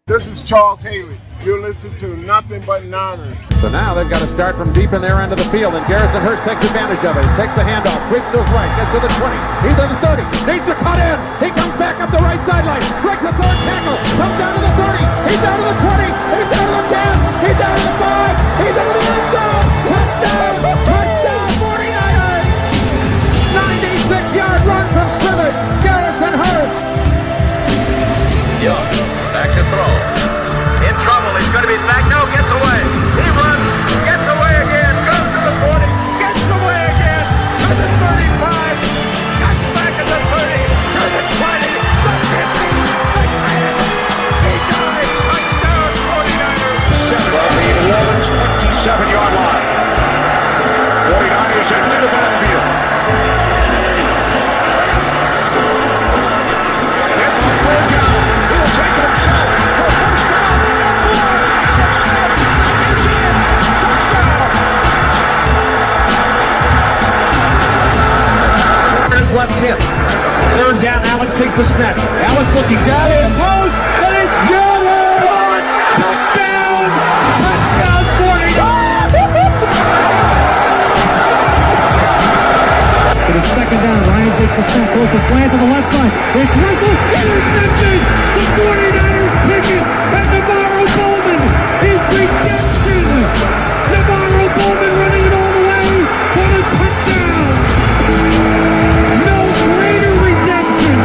This is Charles Haley. You're listening to Nothing But Niners. So now they've got to start from deep in their end of the field, and Garrison Hurst takes advantage of it. Takes the handoff, sweeps to his right, gets to the 20. He's on the 30. Needs to cut in. He comes back up the right sideline. Breaks the third tackle. Comes down to the 30. He's down to the 20. He's down to the 10. He's down to the 5. He's into the end zone. Touchdown! Touchdown! 49ers! 96-yard run from scrimmage. Garrison Hurst. Young, back to throw. In trouble, he's going to be sacked. No, gets away. He runs, gets away again, goes to the 40, gets away again, to the 35, cuts back at the 30, to the 20, the 50, the 10. He dies. Touchdown, 49ers. From the Ravens' 27-yard line. 49ers into the backfield. Smith on third down. He'll take himself for first down and more. Alex Smith is in. Touchdown. His left hip. Third down. Alex takes the snap. Alex looking down in the post, and it's good. Touchdown. Touchdown 49. To the second down. Ryan takes the snap. Goes to slant to the left side. It's Russell. Intercepted. The 49ers pick it. And Navarro Bowman is redemption. Navarro Bowman running it all the way for the touchdown. No greater redemption.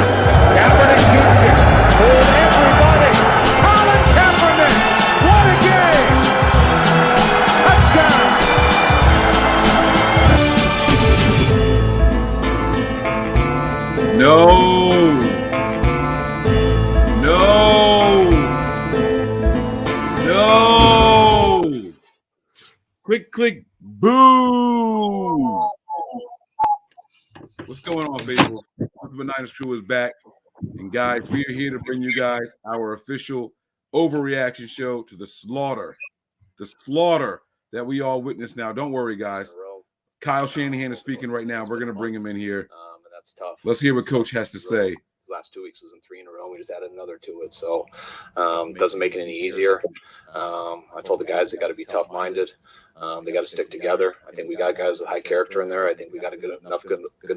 Kaepernick shoots it. Hold everybody. Colin Kaepernick. What a game. Touchdown. No. Click, boo. What's going on, Facebook? The Niners crew is back. And guys, we are here to bring you guys our official overreaction show to the slaughter that we all witness now. Don't worry, guys. Kyle Shanahan is speaking right now. We're going to bring him in here. And that's tough. Let's hear what Coach has to say. Last 2 weeks was in 3 in a row. We just added another to it, so doesn't make it any easier. I told the guys they got to be tough-minded. They got to stick together. I think we got guys with high character in there. I think we got good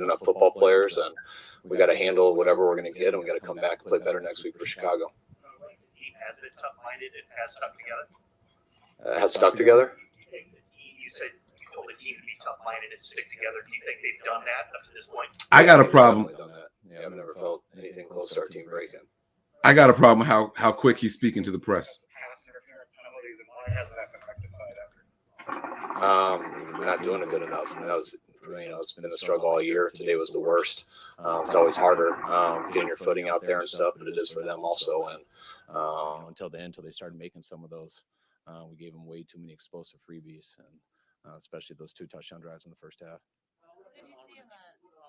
enough football players, and we got to handle whatever we're going to get, and we got to come back and play better next week for Chicago. The team has been tough-minded. It has stuck together. Has stuck together. You said you told the team to be tough-minded and stick together. Do you think they've done that up to this point? I got a problem. Yeah, I've never felt anything close to our team breaking. I got a problem how quick he's speaking to the press. Not doing it good enough. It's been a struggle all year. Today was the worst. It's always harder getting your footing out there and stuff, but it is for them also. And until the end, until they started making some of those, we gave them way too many explosive freebies, and especially those 2 touchdown drives in the first half. What did you see in that?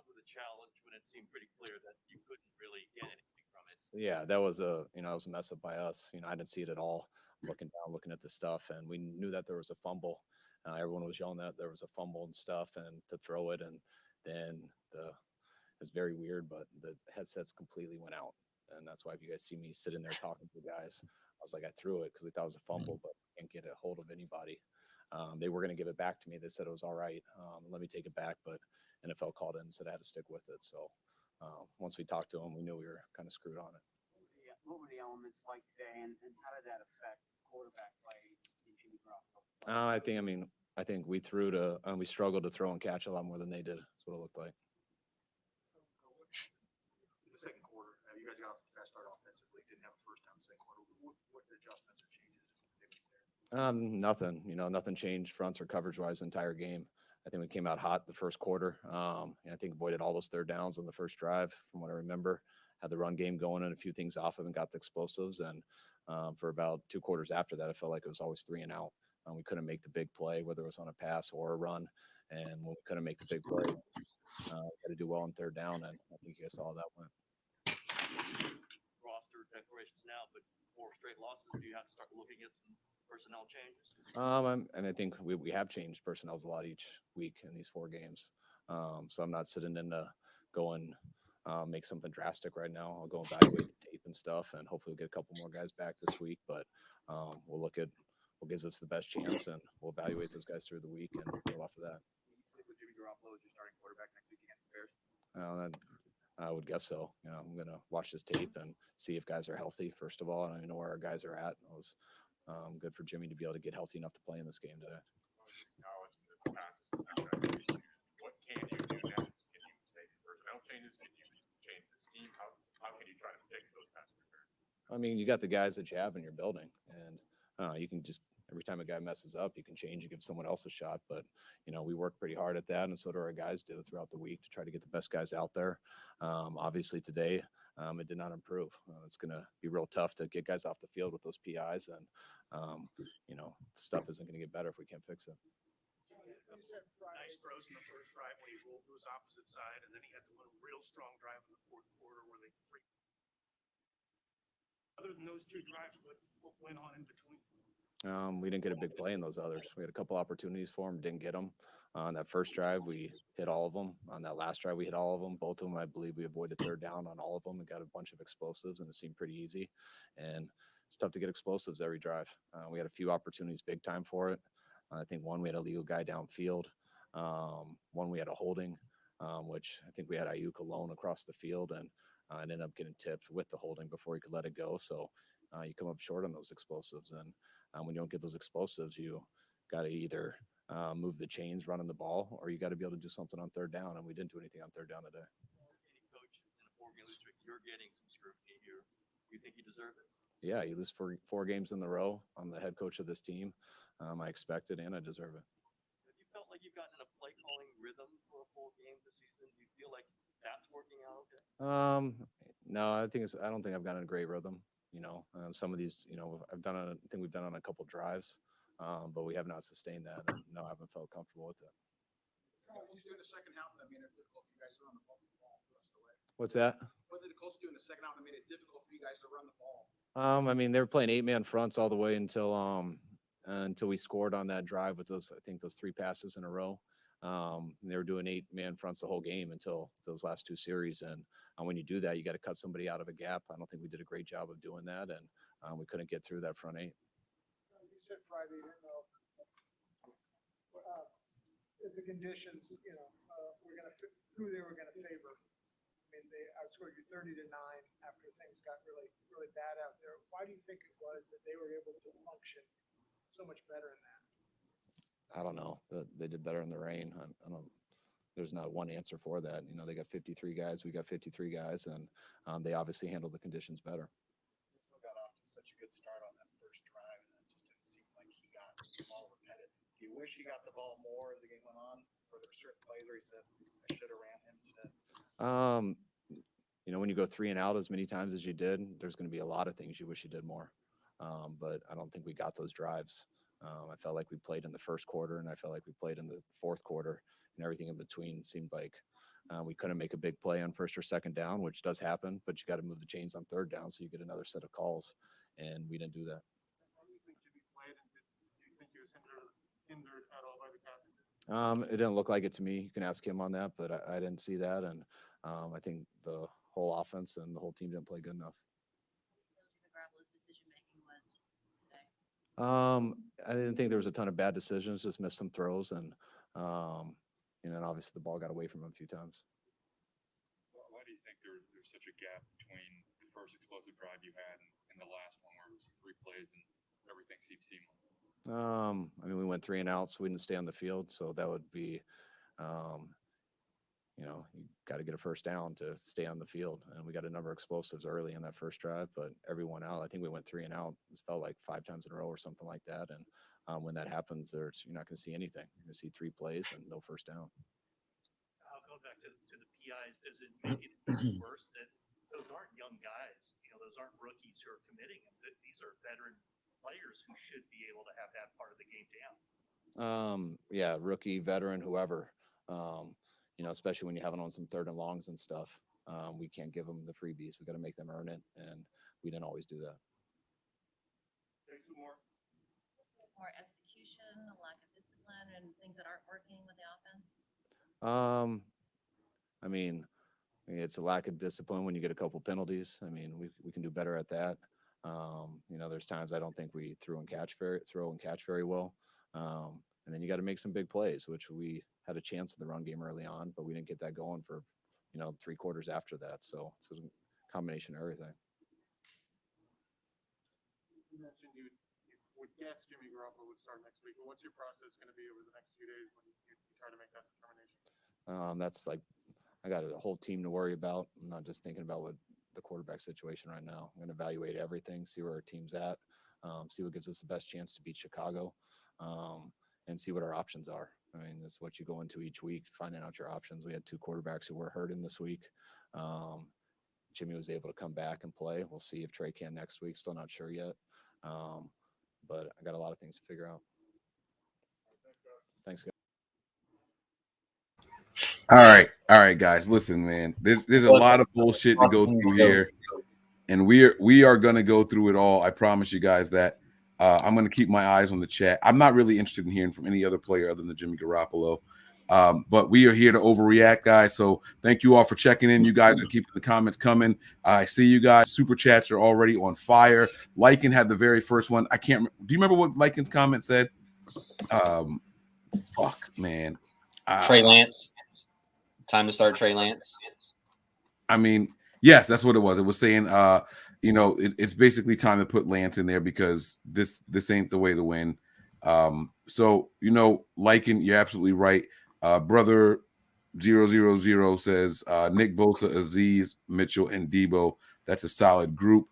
The challenge when it seemed pretty clear that you couldn't really get anything from it. Yeah, that was a mess up by us. I didn't see it at all. Looking down, looking at the stuff, and we knew that there was a fumble. Everyone was yelling that there was a fumble and stuff, and to throw it, and then it was very weird, but the headsets completely went out, and that's why if you guys see me sitting there talking to the guys, I was like, I threw it because we thought it was a fumble, but can't get a hold of anybody. They were going to give it back to me. They said it was all right. Let me take it back, but NFL called in and said I had to stick with it. So once we talked to them, we knew we were kind of screwed on it. What were the elements like today, and how did that affect quarterback play in Jimmy Garoppolo? I think we threw to we struggled to throw and catch a lot more than they did. That's what it looked like. In the second quarter, you guys got off to a fast start offensively. Didn't have a first down in the second quarter. What adjustments or changes did you make there? Nothing. Nothing changed fronts or coverage wise the entire game. I think we came out hot the first quarter. I think avoided all those third downs on the first drive, from what I remember. Had the run game going and a few things off of and got the explosives. And for about 2 quarters after that, I felt like it was always 3 and out. We couldn't make the big play, whether it was on a pass or a run. And when we couldn't make the big play, we had to do well on third down. And I think you guys saw how that went. Roster declarations now, but 4 straight losses. Do you have to start looking at some personnel changes? And I think we have changed personnel a lot each week in these 4 games. So I'm not sitting in to go and make something drastic right now. I'll go evaluate the tape and and stuff, and hopefully we'll get a couple more guys back this week. But we'll look at what gives us the best chance, and we'll evaluate those guys through the week and build off of that. Stick with Jimmy Garoppolo as your starting quarterback next week against the Bears. I would guess so. I'm going to watch this tape and see if guys are healthy, first of all, and I know where our guys are at. It was good for Jimmy to be able to get healthy enough to play in this game today. What can you do next? Can you make personnel changes? Can you change the scheme? How can you try to fix those kinds of concerns? I mean, you got the guys that you have in your building, and you can just every time a guy messes up, you can change and give someone else a shot. But we work pretty hard at that, and so do our guys do throughout the week to try to get the best guys out there. Obviously, today it did not improve. It's going to be real tough to get guys off the field with those PIs, and stuff isn't going to get better if we can't fix it. Nice throws in the first drive when he rolled to his opposite side, and then he had one real strong drive in the fourth quarter where they three. Other than those two drives, what went on in between? We didn't get a big play in those others. We had a couple opportunities for them, didn't get them. On that first drive, we hit all of them. On that last drive, we hit all of them. Both of them, I believe, we avoided third down on all of them and got a bunch of explosives, and it seemed pretty easy. And it's tough to get explosives every drive. We had a few opportunities big time for it. I think one, we had a legal guy downfield. One, we had a holding, which I think we had Ayuk alone across the field, and it ended up getting tipped with the holding before he could let it go. So you come up short on those explosives. And when you don't get those explosives, you got to either move the chains running the ball, or you got to be able to do something on third down. And we didn't do anything on third down today. Any coach in a Formula District, you're getting some scrutiny here. You think you deserve it? Yeah, you lose four games in a row. I'm the head coach of this team. I expect it, and I deserve it. Have you felt like you've gotten a play calling rhythm for a full game this season? Do you feel like that's working out okay? No, I don't think I've gotten a great rhythm. Some of these, I think we've done on a couple drives, but we have not sustained that. And no, I haven't felt comfortable with it. What did the second half that made it difficult for you guys to run the ball the rest of the way? What's that? What did the Colts do in the second half that made it difficult for you guys to run the ball? I mean, they were playing 8-man fronts all the way until we scored on that drive with those 3 passes in a row. They were doing 8-man fronts the whole game until those last 2 series. And when you do that, you got to cut somebody out of a gap. I don't think we did a great job of doing that, and we couldn't get through that front 8. You said Friday, if the conditions, were going to who they were going to favor. I mean, they outscored you 30-9 after things got really, really bad out there. Why do you think it was that they were able to function so much better in that? I don't know. They did better in the rain. I don't. There's not one answer for that. They got 53 guys. We got 53 guys, and they obviously handled the conditions better. Got off to such a good start on that first drive, and it just didn't seem like he got the ball repetitive. Do you wish he got the ball more as the game went on, or there were certain plays where he said, "I should have ran him instead"? When you go 3 and out as many times as you did, there's going to be a lot of things you wish you did more. But I don't think we got those drives. I felt like we played in the first quarter, and I felt like we played in the fourth quarter, and everything in between seemed like we couldn't make a big play on first or second down, which does happen, but you got to move the chains on third down so you get another set of calls, and we didn't do that. How do you think Jimmy played, and do you think he was hindered at all by the pass? It didn't look like it to me. You can ask him on that, but I didn't see that, and I think the whole offense and the whole team didn't play good enough. I didn't think there was a ton of bad decisions, just missed some throws, and obviously the ball got away from him a few times. Why do you think there's such a gap between the first explosive drive you had and the last one where it was 3 plays and everything seemed seamless? I mean, we went 3 and out, so we didn't stay on the field. So that would be, you got to get a first down to stay on the field. And we got a number of explosives early in that first drive, but everyone out, I think we went 3 and out. It felt like 5 times in a row or something like that. And when that happens, you're not going to see anything. You're going to see 3 plays and no first down. I'll go back to the PIs. Does it make it even worse that those aren't young guys? Those aren't rookies who are committing them. That these are veteran players who should be able to have that part of the game down. Yeah, rookie, veteran, whoever. Especially when you have it on some third and longs and stuff. We can't give them the freebies. We got to make them earn it, and we didn't always do that. Take 2 more. More execution, a lack of discipline, and things that aren't working with the offense? I mean, It's a lack of discipline when you get a couple penalties. I mean, we can do better at that. There's times I don't think we throw and catch very well. And then you got to make some big plays, which we had a chance in the run game early on, but we didn't get that going for, 3 quarters after that. So it's a combination of everything. You mentioned you would guess Jimmy Garoppolo would start next week. But what's your process going to be over the next few days when you try to make that determination? That's like I got a whole team to worry about. I'm not just thinking about what the quarterback situation right now. I'm going to evaluate everything, see where our team's at, see what gives us the best chance to beat Chicago, and see what our options are. I mean, that's what you go into each week, finding out your options. We had 2 quarterbacks who were hurting this week. Jimmy was able to come back and play. We'll see if Trey can next week. Still not sure yet. But I got a lot of things to figure out. Thanks, guys. All right, guys. Listen, man. There's a lot of bullshit to go through here, and we are gonna go through it all. I promise you guys that. I'm gonna keep my eyes on the chat. I'm not really interested in hearing from any other player other than Jimmy Garoppolo. But we are here to overreact, guys. So thank you all for checking in. You guys are keeping the comments coming. I see you guys. Super chats are already on fire. Lycan had the very first one. I can't. Do you remember what Lycan's comment said? Fuck, man. Trey Lance. Time to start Trey Lance. I mean, yes, that's what it was. It was saying, it's basically time to put Lance in there because this ain't the way to win. So, Lycan, you're absolutely right. Brother 000 says Nick Bosa, Aziz, Mitchell, and Debo. That's a solid group.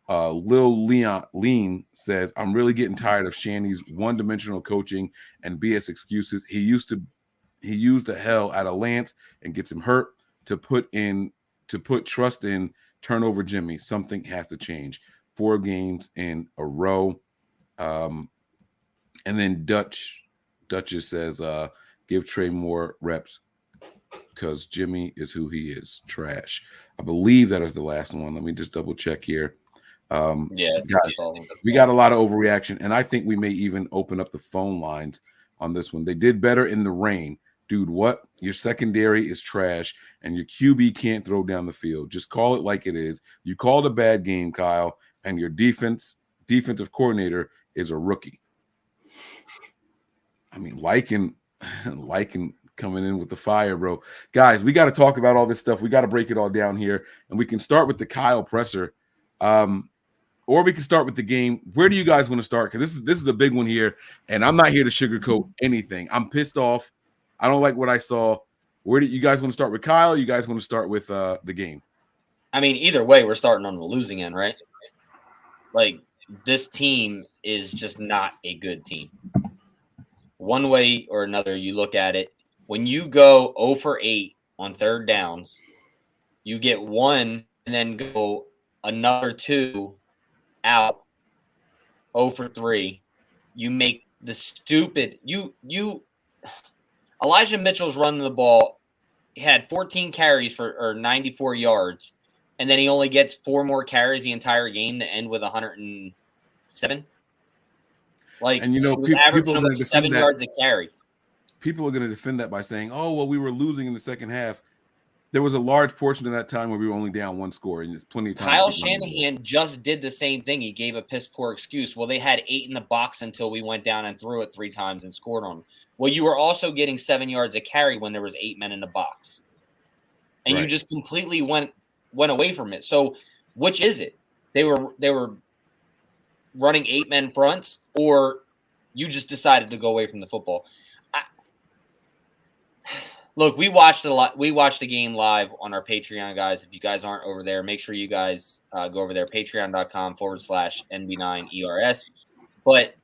Lil Lean says, I'm really getting tired of Shanny's one-dimensional coaching and BS excuses. He used the hell out of Lance and gets him hurt to put trust in turnover Jimmy. Something has to change. 4 games in a row. And then Duchess says, give Trey more reps because Jimmy is who he is. Trash. I believe that is the last one. Let me just double check here. Guys, we got a lot of overreaction, and I think we may even open up the phone lines on this one. They did better in the rain. Dude, what? Your secondary is trash, and your QB can't throw down the field. Just call it like it is. You called a bad game, Kyle, and your defensive coordinator is a rookie. I mean, Lycan coming in with the fire, bro. Guys, we got to talk about all this stuff. We got to break it all down here, and we can start with the Kyle presser, or we can start with the game. Where do you guys want to start? Because this is the big one here, and I'm not here to sugarcoat anything. I'm pissed off. I don't like what I saw. Where do you guys want to start with Kyle? You guys want to start with the game? I mean, either way, we're starting on the losing end, right? Like, this team is just not a good team. One way or another, you look at it. When you go 0 for 8 on third downs, you get 1 and then go another 2 out 0 for 3. You make the stupid Elijah Mitchell's running the ball. He had 14 carries for 94 yards, and then he only gets 4 more carries the entire game to end with 107. Like, and people averaging about 7 yards a carry. People are going to defend that by saying, "Oh, well, we were losing in the second half." There was a large portion of that time where we were only down 1 score, and there's plenty of time. Kyle Shanahan just did the same thing. He gave a piss poor excuse. Well, they had 8 in the box until we went down and threw it 3 times and scored on them. Well, you were also getting 7 yards a carry when there was 8 men in the box, and you just completely went away from it. So, which is it? They were running 8 men fronts, or you just decided to go away from the football. Look, we watched the game live on our Patreon, guys. If you guys aren't over there, make sure you guys go over there, patreon.com/NB9ERS. But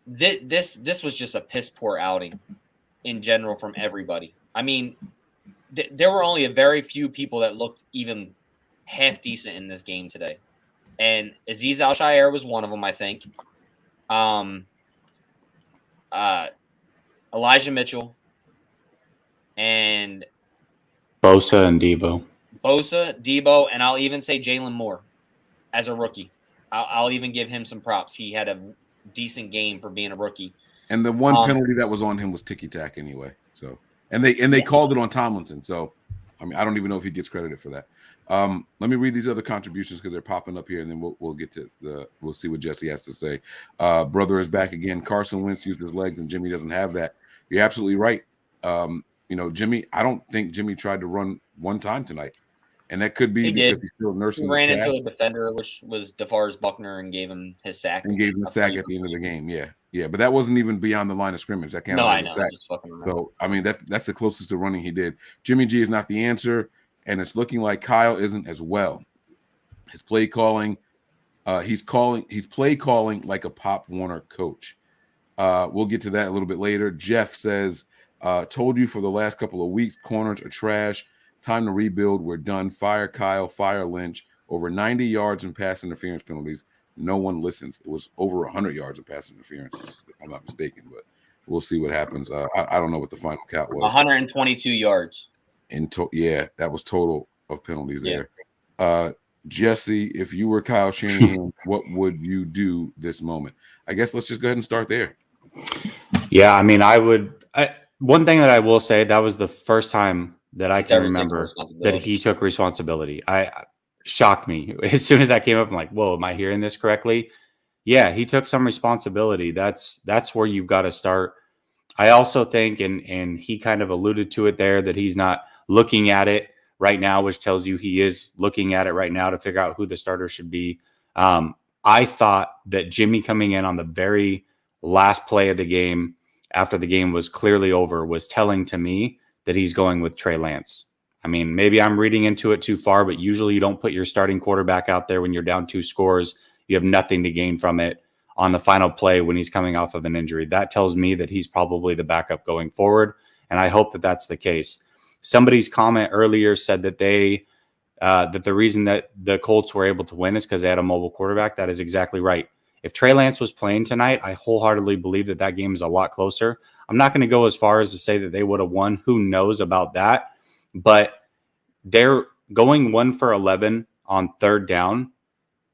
this was just a piss poor outing in general from everybody. I mean, there were only a very few people that looked even half decent in this game today. And Aziz Al-Shaair was one of them, I think. Elijah Mitchell. And Bosa and Debo. And I'll even say Jalen Moore as a rookie. I'll even give him some props. He had a decent game for being a rookie. And the one penalty that was on him was ticky-tack anyway. So, and they called it on Tomlinson. So, I mean, I don't even know if he gets credited for that. Let me read these other contributions because they're popping up here, and then we'll get to we'll see what Jesse has to say. Brother is back again. Carson Wentz used his legs, and Jimmy doesn't have that. You're absolutely right. Jimmy, I don't think Jimmy tried to run one time tonight. And that could be he because did. he's still nursing he the ran calf. into a defender, which was DeForest Buckner, and gave him his sack. And gave him a sack at the end of the game. Yeah. But that wasn't even beyond the line of scrimmage. That counted as a sack. Just fucking so, I mean, that's the closest to running he did. Jimmy G is not the answer, and it's looking like Kyle isn't as well. His play calling, he's play calling like a Pop Warner coach. We'll get to that a little bit later. Jeff says, told you for the last couple of weeks, corners are trash. Time to rebuild. We're done. Fire Kyle, fire Lynch. Over 90 yards in pass interference penalties. No one listens. It was over 100 yards in pass interference, if I'm not mistaken. But we'll see what happens. I don't know what the final count was. 122 yards. That was total of penalties there. Jesse, if you were Kyle Shanahan, what would you do this moment? I guess let's just go ahead and start there. Yeah, I mean, one thing that I will say, that was the first time that I can remember that he took responsibility. Shocked me. As soon as I came up, I'm like, whoa, am I hearing this correctly? Yeah, he took some responsibility. That's where you've got to start. I also think, and he kind of alluded to it there, that he's not looking at it right now, which tells you he is looking at it right now to figure out who the starter should be. I thought that Jimmy coming in on the very last play of the game, after the game was clearly over, was telling to me that he's going with Trey Lance. I mean, maybe I'm reading into it too far, but usually you don't put your starting quarterback out there when you're down 2 scores. You have nothing to gain from it on the final play when he's coming off of an injury. That tells me that he's probably the backup going forward, and I hope that that's the case. Somebody's comment earlier said that that the reason that the Colts were able to win is because they had a mobile quarterback. That is exactly right. If Trey Lance was playing tonight, I wholeheartedly believe that game is a lot closer. I'm not going to go as far as to say that they would have won. Who knows about that? But they're going 1 for 11 on 3rd down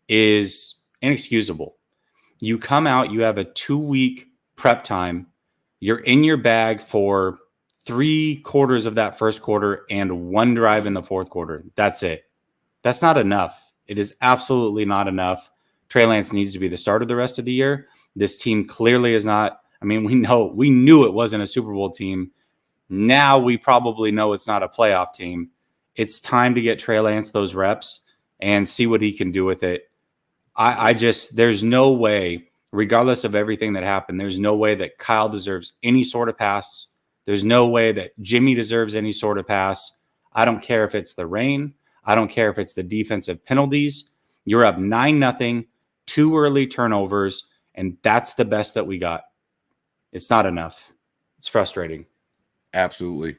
is inexcusable. You come out, you have a 2-week prep time. You're in your bag for 3 quarters of that first quarter and 1 drive in the 4th quarter. That's it. That's not enough. It is absolutely not enough. Trey Lance needs to be the starter the rest of the year. This team clearly is not. I mean, we knew it wasn't a Super Bowl team. Now we probably know it's not a playoff team. It's time to get Trey Lance those reps and see what he can do with it. There's no way, regardless of everything that happened, there's no way that Kyle deserves any sort of pass. There's no way that Jimmy deserves any sort of pass. I don't care if it's the rain. I don't care if it's the defensive penalties. You're up 9-0, 2 early turnovers, and that's the best that we got. It's not enough. It's frustrating. Absolutely.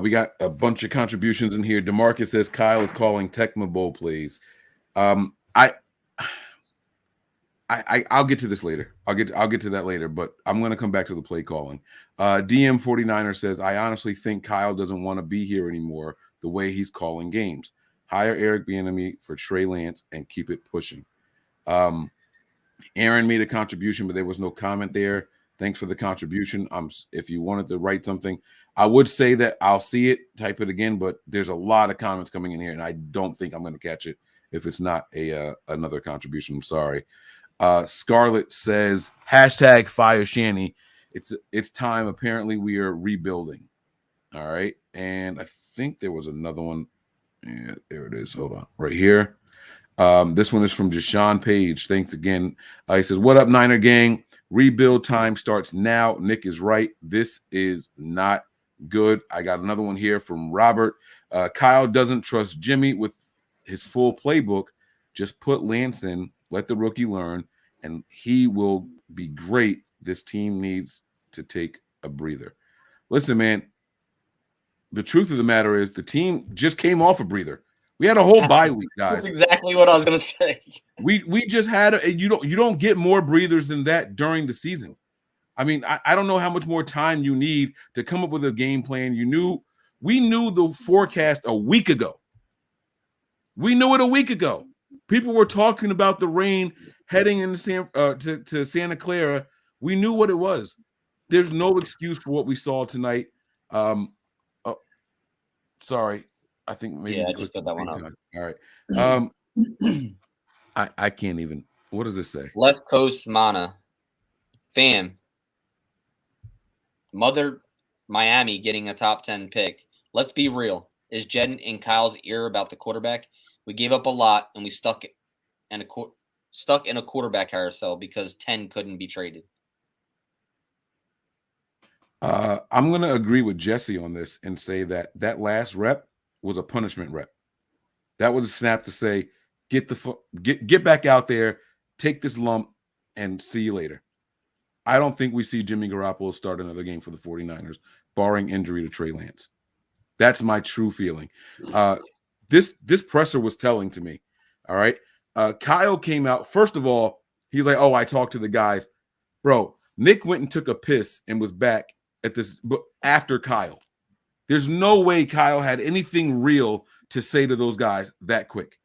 We got a bunch of contributions in here. DeMarcus says Kyle is calling Tecmo Bowl plays. I'll get to this later. I'll get to that later, but I'm going to come back to the play calling. DM49er says, I honestly think Kyle doesn't want to be here anymore the way he's calling games. Hire Eric Bieniemy for Trey Lance and keep it pushing. Aaron made a contribution, but there was no comment there. Thanks for the contribution. If you wanted to write something, I would say that I'll see it, type it again, but there's a lot of comments coming in here, and I don't think I'm going to catch it if it's not another contribution. I'm sorry. Scarlett says, #fire Shanny. It's time. Apparently we are rebuilding. All right. And I think there was another one. Yeah, there it is. Hold on. Right here. This one is from Jashawn Page. Thanks again. He says, what up, Niner gang? Rebuild time starts now. Nick is right. This is not good. I got another one here from Robert. Kyle doesn't trust Jimmy with his full playbook. Just put Lance in, let the rookie learn, and he will be great. This team needs to take a breather. Listen, man, the truth of the matter is the team just came off a breather. We had a whole bye week, guys. That's exactly what I was going to say. We just had you don't get more breathers than that during the season. I mean, I don't know how much more time you need to come up with a game plan. We knew the forecast a week ago. We knew it a week ago. People were talking about the rain heading into to Santa Clara. We knew what it was. There's no excuse for what we saw tonight. Sorry. I think maybe Yeah, we I just clicked put at that the one same up. time. All right. I can't even. What does this say? Left Coast Mana. Fam. Mother Miami getting a top 10 pick. Let's be real. Is Jed in Kyle's ear about the quarterback? We gave up a lot and we stuck in a quarterback carousel because 10 couldn't be traded. I'm going to agree with Jesse on this and say that last rep was a punishment rep. That was a snap to say, get back out there, take this lump, and see you later. I don't think we see Jimmy Garoppolo start another game for the 49ers, barring injury to Trey Lance. That's my true feeling. This presser was telling to me. All right. Kyle came out. First of all, he's like, oh, I talked to the guys. Bro, Nick went and took a piss and was back at this after Kyle. There's no way Kyle had anything real to say to those guys that quick.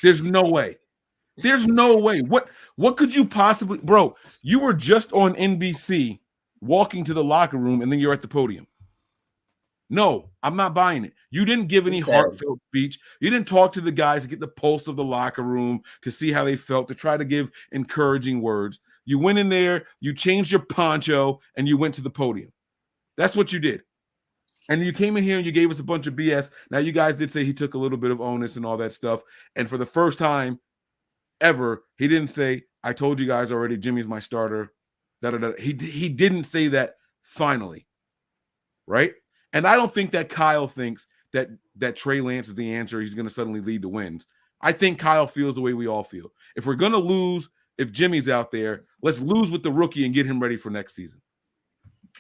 There's no way. There's no way. What could you possibly, bro? You were just on NBC walking to the locker room and then you're at the podium. No, I'm not buying it. You didn't give any heartfelt speech. You didn't talk to the guys to get the pulse of the locker room, to see how they felt, to try to give encouraging words. You went in there, you changed your poncho, and you went to the podium. That's what you did. And you came in here and you gave us a bunch of BS. Now, you guys did say he took a little bit of onus and all that stuff. And for the first time ever, he didn't say, I told you guys already, Jimmy's my starter. He didn't say that finally, right? And I don't think that Kyle thinks that Trey Lance is the answer. He's going to suddenly lead to wins. I think Kyle feels the way we all feel. If we're going to lose, if Jimmy's out there, let's lose with the rookie and get him ready for next season.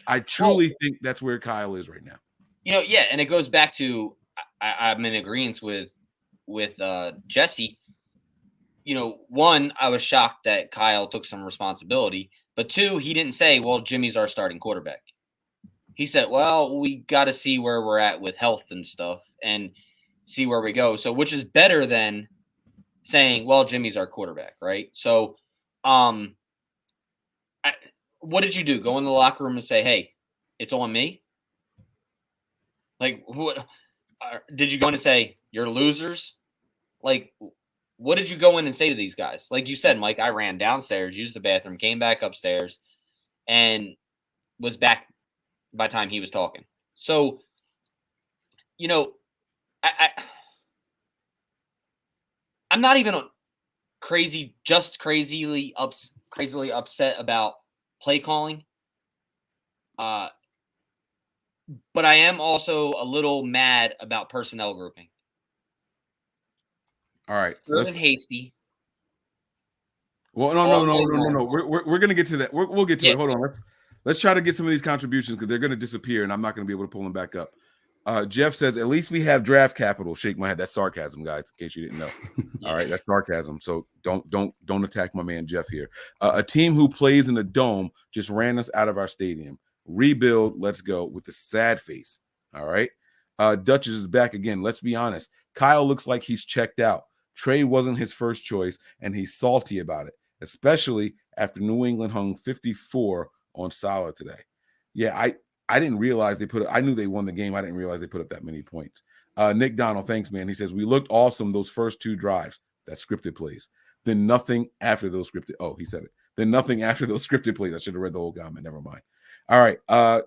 I truly think that's where Kyle is right now. Yeah, and it goes back to I'm in agreement with Jesse. One, I was shocked that Kyle took some responsibility, but two, he didn't say, well, Jimmy's our starting quarterback. He said, well, we got to see where we're at with health and stuff and see where we go. So, which is better than saying, well, Jimmy's our quarterback, right? So, what did you do? Go in the locker room and say, hey, it's on me? Like, what did you go in and say, you're losers? Like, what did you go in and say to these guys? Like you said, Mike, I ran downstairs, used the bathroom, came back upstairs, and was back by the time he was talking. So, I'm not even crazily upset about play calling. But I am also a little mad about personnel grouping. All right. Let's hasty. Well, no. We're gonna get to that. We'll get to it. Hold on. Let's try to get some of these contributions because they're gonna disappear, and I'm not gonna be able to pull them back up. Jeff says, "At least we have draft capital." Shake my head. That's sarcasm, guys. In case you didn't know. All right, that's sarcasm. So don't attack my man Jeff here. A team who plays in a dome just ran us out of our stadium. Rebuild. Let's go with the sad face. All right. Duchess is back again. Let's be honest. Kyle looks like he's checked out. Trey wasn't his first choice, and he's salty about it, especially after New England hung 54 on Salah today. Yeah, I didn't realize I knew they won the game. I didn't realize they put up that many points. Nick Donald, thanks, man. He says, we looked awesome those first two drives. That's scripted plays. Then nothing after those scripted. Oh, he said it. Then nothing after those scripted plays. I should have read the whole comment. Never mind. All right.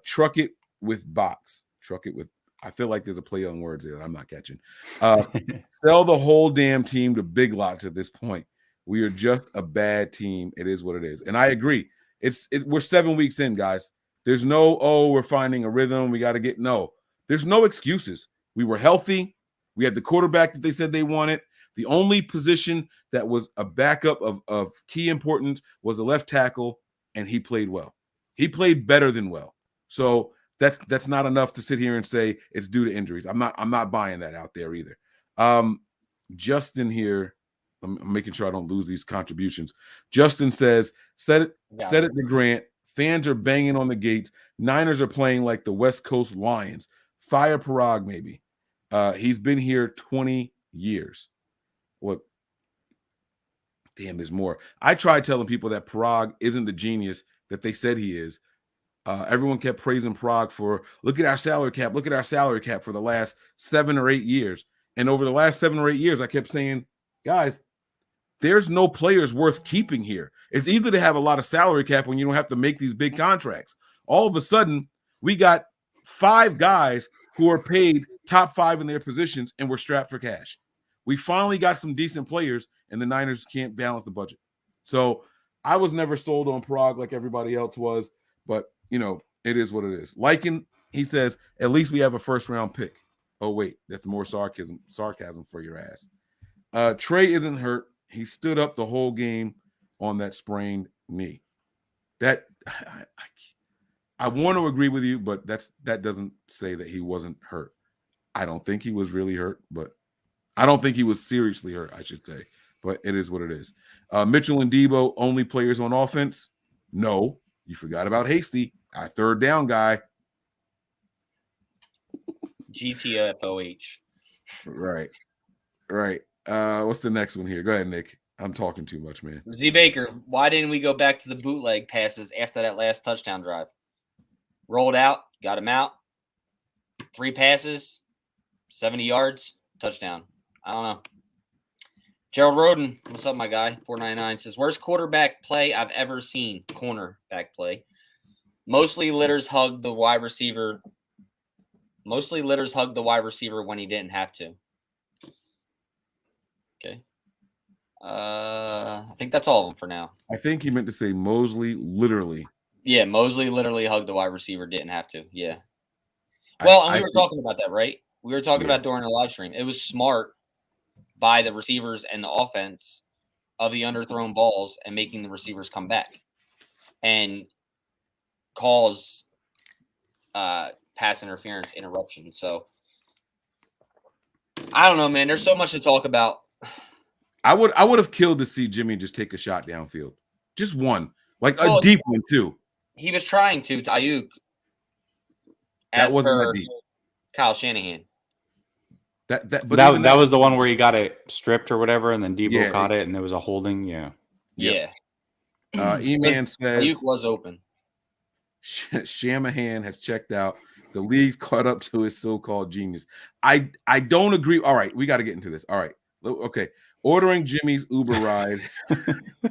Truck it with box. Truck it with. I feel like there's a play on words there that I'm not catching. Sell the whole damn team to Big Lots at this point. We are just a bad team. It is what it is. And I agree. We're 7 weeks in, guys. There's no, we're finding a rhythm. We got to get, no. There's no excuses. We were healthy. We had the quarterback that they said they wanted. The only position that was a backup of key importance was the left tackle, and he played well. He played better than well. So that's not enough to sit here and say it's due to injuries. I'm not buying that out there either. Justin here, I'm making sure I don't lose these contributions. Justin says, said it to Grant. Fans are banging on the gates. Niners are playing like the West Coast Lions. Fire Parag, maybe. He's been here 20 years. Look, damn, there's more. I tried telling people that Parag isn't the genius that they said he is Everyone kept praising Prague for look at our salary cap for the last 7 or 8 years. And over the last 7 or 8 years, I kept saying, guys, there's no players worth keeping here. It's either to have a lot of salary cap when you don't have to make these big contracts. All of a sudden, we got 5 guys who are paid top 5 in their positions, and we're strapped for cash. We finally got some decent players, and the Niners can't balance the budget. So I was never sold on Prague like everybody else was, but, it is what it is. Lycan, he says, at least we have a first-round pick. Oh, wait, that's more sarcasm for your ass. Trey isn't hurt. He stood up the whole game on that sprained knee. That I want to agree with you, but that doesn't say that he wasn't hurt. I don't think he was really hurt, but I don't think he was seriously hurt, I should say. But it is what it is. Mitchell and Debo, only players on offense? No. You forgot about Hasty, our third down guy. GTFOH. Right. What's the next one here? Go ahead, Nick. I'm talking too much, man. Z Baker, why didn't we go back to the bootleg passes after that last touchdown drive? Rolled out, got him out. 3 passes, 70 yards, touchdown. I don't know. Gerald Roden, what's up, my guy? 499 says, worst quarterback play I've ever seen. Cornerback play. Mostly litters hugged the wide receiver when he didn't have to. Okay. I think that's all of them for now. I think he meant to say Mosley literally. Yeah, Mosley literally hugged the wide receiver, didn't have to. Yeah. Well, and we were talking about that, right? We were talking about during the live stream. It was smart by the receivers and the offense of the underthrown balls and making the receivers come back and cause pass interference interruption. So I don't know, man. There's so much to talk about. I would have killed to see Jimmy just take a shot downfield. Just one. Like a deep one, too. He was trying to Ayuk. That wasn't that deep. Kyle Shanahan. That was the one where he got it stripped or whatever, and then Debo caught it, and there was a holding. Yeah. E-Man says Ayuk was open. Shanahan has checked out. The league's caught up to his so-called genius. I don't agree. All right, we got to get into this. All right. Okay. Ordering Jimmy's Uber ride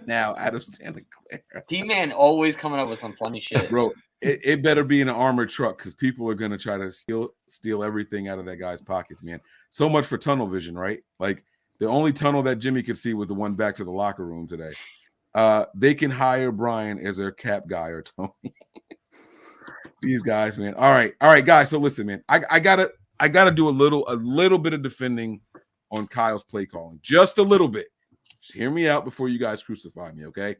now out of Santa Clara. T-Man always coming up with some funny shit. Bro, it better be in an armored truck because people are going to try to steal everything out of that guy's pockets, man. So much for tunnel vision, right? Like the only tunnel that Jimmy could see was the one back to the locker room today. They can hire Brian as their cap guy or Tony. These guys, man. All right, guys. So listen, man. I gotta do a little bit of defending on Kyle's play calling, just a little bit. Just hear me out before you guys crucify me, okay?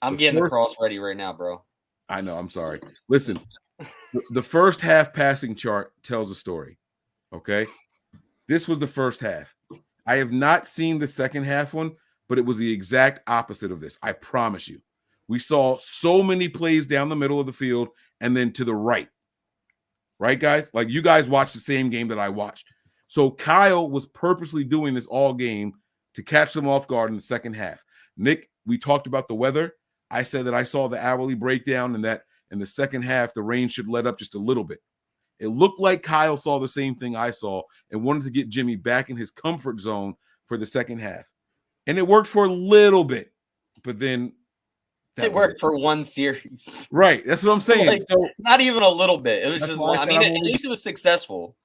I'm getting the cross ready right now, bro. I know. I'm sorry. Listen, the first half passing chart tells a story, okay? This was the first half. I have not seen the second half one, but it was the exact opposite of this. I promise you. We saw so many plays down the middle of the field and then to the right. Right, guys? Like you guys watched the same game that I watched. So Kyle was purposely doing this all game to catch them off guard in the second half. Nick, we talked about the weather. I said that I saw the hourly breakdown and that in the second half, the rain should let up just a little bit. It looked like Kyle saw the same thing I saw and wanted to get Jimmy back in his comfort zone for the second half. And it worked for a little bit, but then it worked for one series. Right. That's what I'm saying. Like, so not even a little bit. It was just one. I mean, at least it was successful.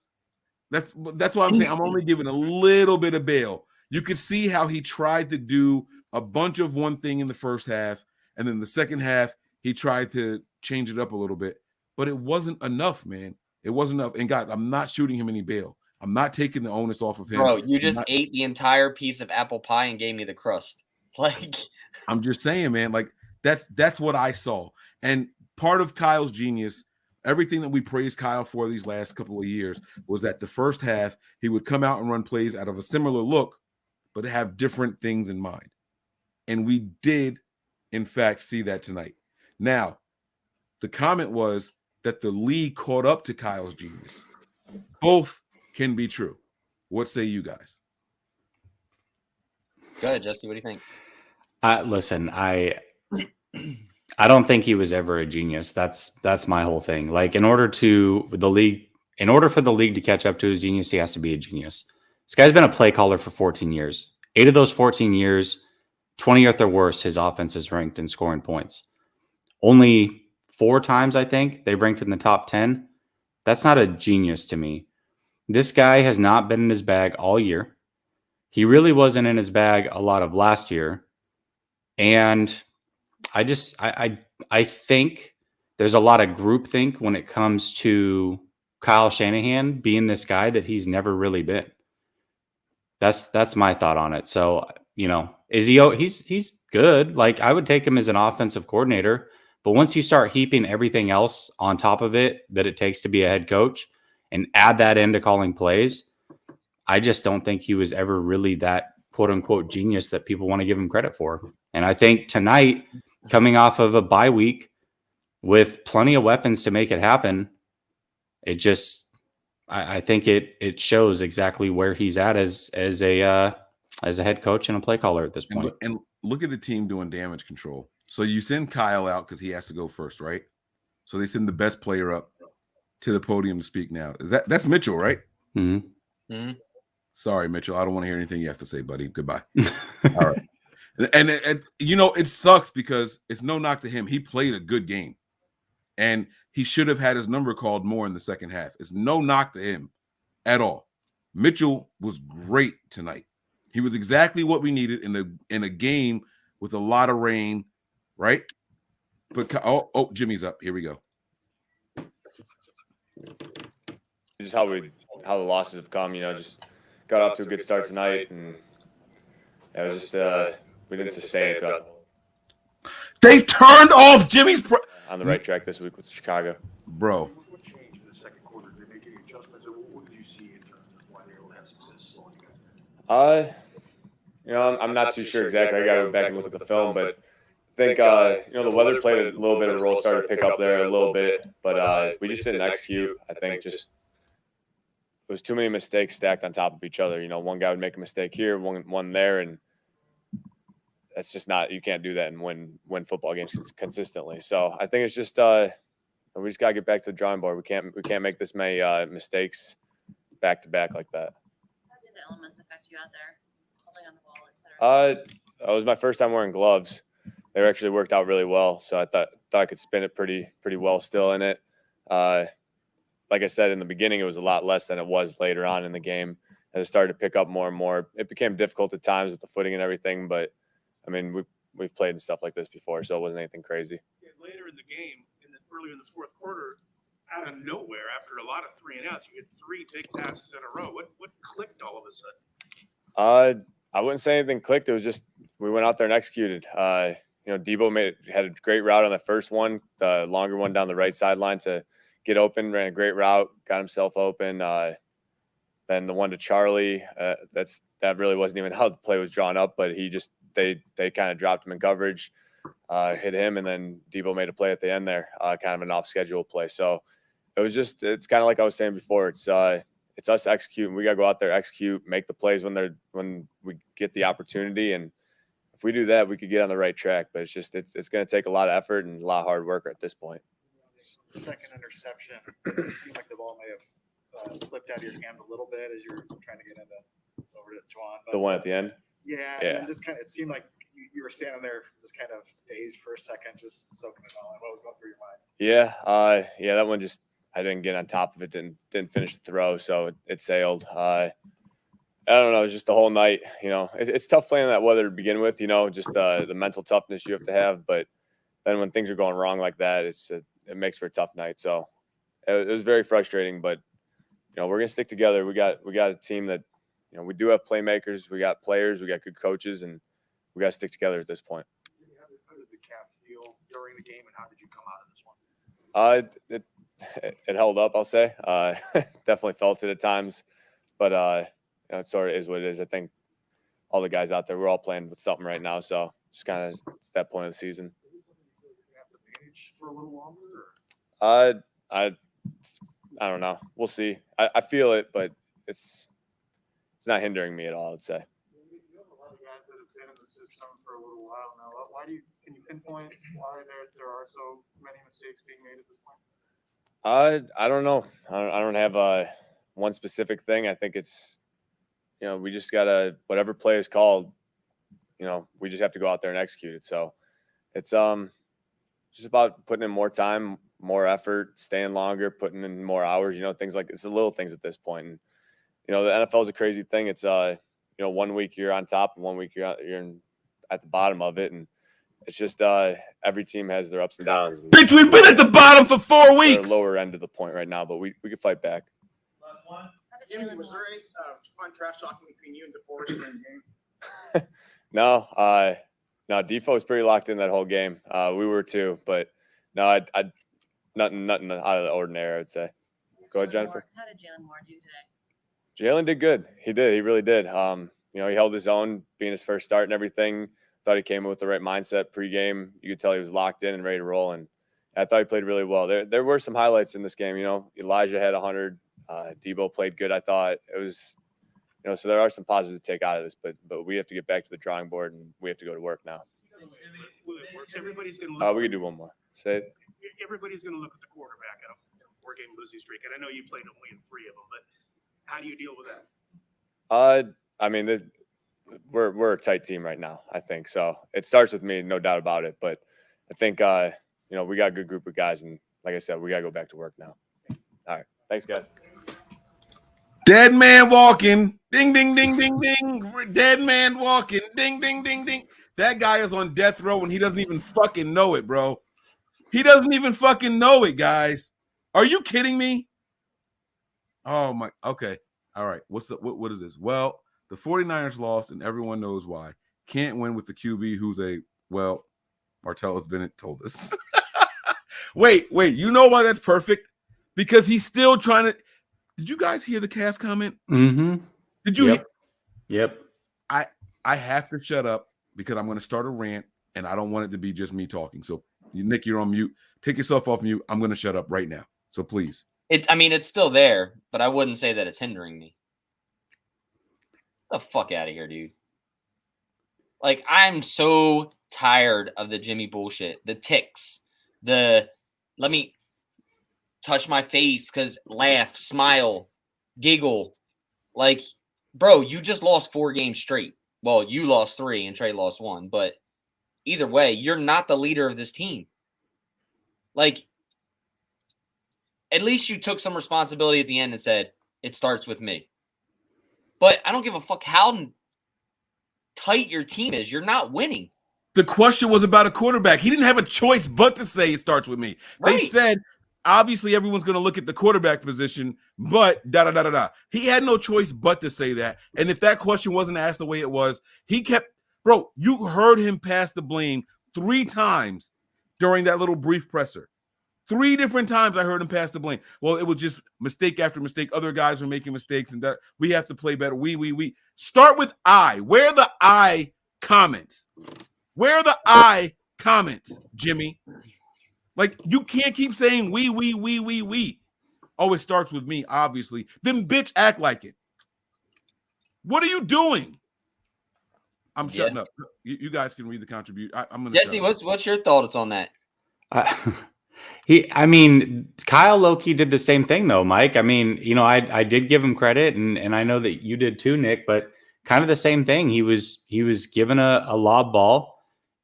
That's what I'm saying. I'm only giving a little bit of bail. You could see how he tried to do a bunch of one thing in the first half, and then the second half, he tried to change it up a little bit. But it wasn't enough, man. It wasn't enough. And God, I'm not shooting him any bail. I'm not taking the onus off of him. Bro, you just ate the entire piece of apple pie and gave me the crust. Like, I'm just saying, man, like that's what I saw. And part of Kyle's genius, everything that we praised Kyle for these last couple of years was that the first half, he would come out and run plays out of a similar look, but have different things in mind. And we did, in fact, see that tonight. Now, the comment was that the league caught up to Kyle's genius. Both can be true. What say you guys? Go ahead, Jesse. What do you think? Listen, I don't think he was ever a genius. That's my whole thing. Like in order for the league to catch up to his genius, he has to be a genius. This guy's been a play caller for 14 years. 8 of those 14 years, 20th or worse, his offense is ranked in scoring points. Only 4 times, I think, they ranked in the top 10. That's not a genius to me. This guy has not been in his bag all year. He really wasn't in his bag a lot of last year. And I think there's a lot of groupthink when it comes to Kyle Shanahan being this guy that he's never really been. That's my thought on it. So, is he's good. Like I would take him as an offensive coordinator, but once you start heaping everything else on top of it that it takes to be a head coach and add that into calling plays, I just don't think he was ever really that quote unquote genius that people want to give him credit for. And I think tonight, coming off of a bye week with plenty of weapons to make it happen, I think it shows exactly where he's at as a head coach and a play caller at this point. And look at the team doing damage control. So you send Kyle out because he has to go first, right? So they send the best player up to the podium to speak now. That's Mitchell, right? Mm-hmm. Mm-hmm. Sorry, Mitchell. I don't want to hear anything you have to say, buddy. Goodbye. All right. And it sucks because it's no knock to him. He played a good game. And he should have had his number called more in the second half. It's no knock to him at all. Mitchell was great tonight. He was exactly what we needed in a game with a lot of rain, right? But Jimmy's up. Here we go. Just how the losses have come. Just got off to a good start tonight, and it was just we didn't sustain it. They turned off Jimmy's on the right track this week with Chicago. Bro. What changed in the second quarter? Did they make any adjustments? Or what did you see in terms of why they were able to have success slowing you guys? I'm not too sure exactly. I got to go back and look at the film, but I think the weather played a little bit of a role, started to pick up there a little bit, but we just didn't execute. I think just there was too many mistakes stacked on top of each other. One guy would make a mistake here, one there, and that's just not, you can't do that and win football games consistently. So I think it's just we just got to get back to the drawing board. We can't make this many mistakes back to back like that. How did the elements affect you out there, holding on the ball, etc.? It was my first time wearing gloves. They actually worked out really well, so I thought I could spin it pretty well still in it. Like I said in the beginning, it was a lot less than it was later on in the game. As it started to pick up more and more, it became difficult at times with the footing and everything. But I mean, we've played in stuff like this before, so it wasn't anything crazy. Yeah, later in the game, earlier in the fourth quarter, out of nowhere, after a lot of 3 and outs, you get 3 big passes in a row. What clicked all of a sudden? I wouldn't say anything clicked. It was just we went out there and executed. Debo had a great route on the first one, the longer one down the right sideline to get open, ran a great route, got himself open. Then the one to Charlie, that really wasn't even how the play was drawn up, but they kind of dropped him in coverage, hit him, and then Debo made a play at the end there, kind of an off-schedule play. So it's kind of like I was saying before. It's us executing. We got to go out there, execute, make the plays when we get the opportunity, and if we do that, we could get on the right track. But it's going to take a lot of effort and a lot of hard work at this point. The second interception, it seemed like the ball may have slipped out of your hand a little bit as you were trying to get over to Juwan. The one at the end? Yeah. And then just kind of, it seemed like you were standing there just kind of dazed for a second, just soaking it all in. What was going through your mind? Yeah, that one I didn't get on top of it, didn't finish the throw, so it sailed. I don't know, it was just the whole night. It's tough playing in that weather to begin with, just the mental toughness you have to have. But then when things are going wrong like that, it makes for a tough night. So it was very frustrating, but we're going to stick together. We got a team that, we do have playmakers, we got players, we got good coaches, and we got to stick together at this point. How did the calf feel during the game, and how did you come out of this one? It held up, I'll say. Definitely felt it at times, but it sort of is what it is. I think all the guys out there, we're all playing with something right now, so just kind of it's that point of the season. Have to manage for a little longer? I don't know. We'll see. I feel it, but it's not hindering me at all, I'd say. You have a lot of guys that have been in the system for a little while now. Why do you Can you pinpoint why there are so many mistakes being made at this point? I don't know. I don't have one specific thing. I think it's, we just gotta, whatever play is called, we just have to go out there and execute it. So it's just about putting in more time, more effort, staying longer, putting in more hours. Things like it's the little things at this point. And the NFL is a crazy thing. It's 1 week you're on top, and 1 week you're at the bottom of it, and it's just every team has their ups and downs. Bitch, we've been at the bottom for 4 weeks. We're lower end of the point right now, but we can fight back. Last one. Jimmy, was there any fun trash talking between you and DeForest during the game? No, Defo was pretty locked in that whole game. We were too, but no, I nothing out of the ordinary, I would say. Go ahead, Jennifer. How did Jalen Moore do today? Jalen did good. He did. He really did. He held his own, being his first start and everything. Thought he came in with the right mindset pregame. You could tell he was locked in and ready to roll, and I thought he played really well. There were some highlights in this game. Elijah had 100. Debo played good. I thought it was, so there are some positives to take out of this, but we have to get back to the drawing board, and we have to go to work now. Everybody's going to look. We can do one more. Say it. Everybody's going to look at the quarterback at a 4-game losing streak, and I know you played only in 3 of them, but how do you deal with that? I mean, we're a tight team right now, I think. So it starts with me, no doubt about it. But I think, we got a good group of guys. And like I said, we got to go back to work now. All right. Thanks, guys. Dead man walking. Ding, ding, ding, ding, ding. Dead man walking. Ding, ding, ding, ding. That guy is on death row and he doesn't even fucking know it, bro. He doesn't even fucking know it, guys. Are you kidding me? Oh, my. Okay. All right. What is this? Well, the 49ers lost, and everyone knows why. Can't win with the QB who's Martellus Bennett told us. Wait. You know why that's perfect? Because he's still trying to. Did you guys hear the calf comment? Mm-hmm. Did you? Yep. I have to shut up because I'm going to start a rant, and I don't want it to be just me talking. So, Nick, you're on mute. Take yourself off mute. I'm going to shut up right now. So please. It's still there, but I wouldn't say that it's hindering me. Get the fuck out of here, dude. Like, I'm so tired of the Jimmy bullshit. The ticks. Let me touch my face because laugh, smile, giggle. Like, bro, you just lost 4 games straight. Well, you lost 3 and Trey lost 1. But either way, you're not the leader of this team. Like, at least you took some responsibility at the end and said, it starts with me. But I don't give a fuck how tight your team is. You're not winning. The question was about a quarterback. He didn't have a choice but to say it starts with me. Right. They said, obviously, everyone's going to look at the quarterback position, but da-da-da-da-da. He had no choice but to say that. And if that question wasn't asked the way it was, he kept – bro, you heard him pass the blame 3 times during that little brief presser. 3 different times I heard him pass the blame. Well, it was just mistake after mistake. Other guys were making mistakes, and that we have to play better. We. Start with I. Where are the I comments? Where are the I comments, Jimmy? Like, you can't keep saying we. Oh, it starts with me, obviously. Then, bitch, act like it. What are you doing? I'm shutting up. You guys can read the contribution. I'm going to Jesse, what's your thoughts on that? Kyle Loki did the same thing though, Mike. I mean, I did give him credit, and I know that you did too, Nick, but kind of the same thing. He was given a lob ball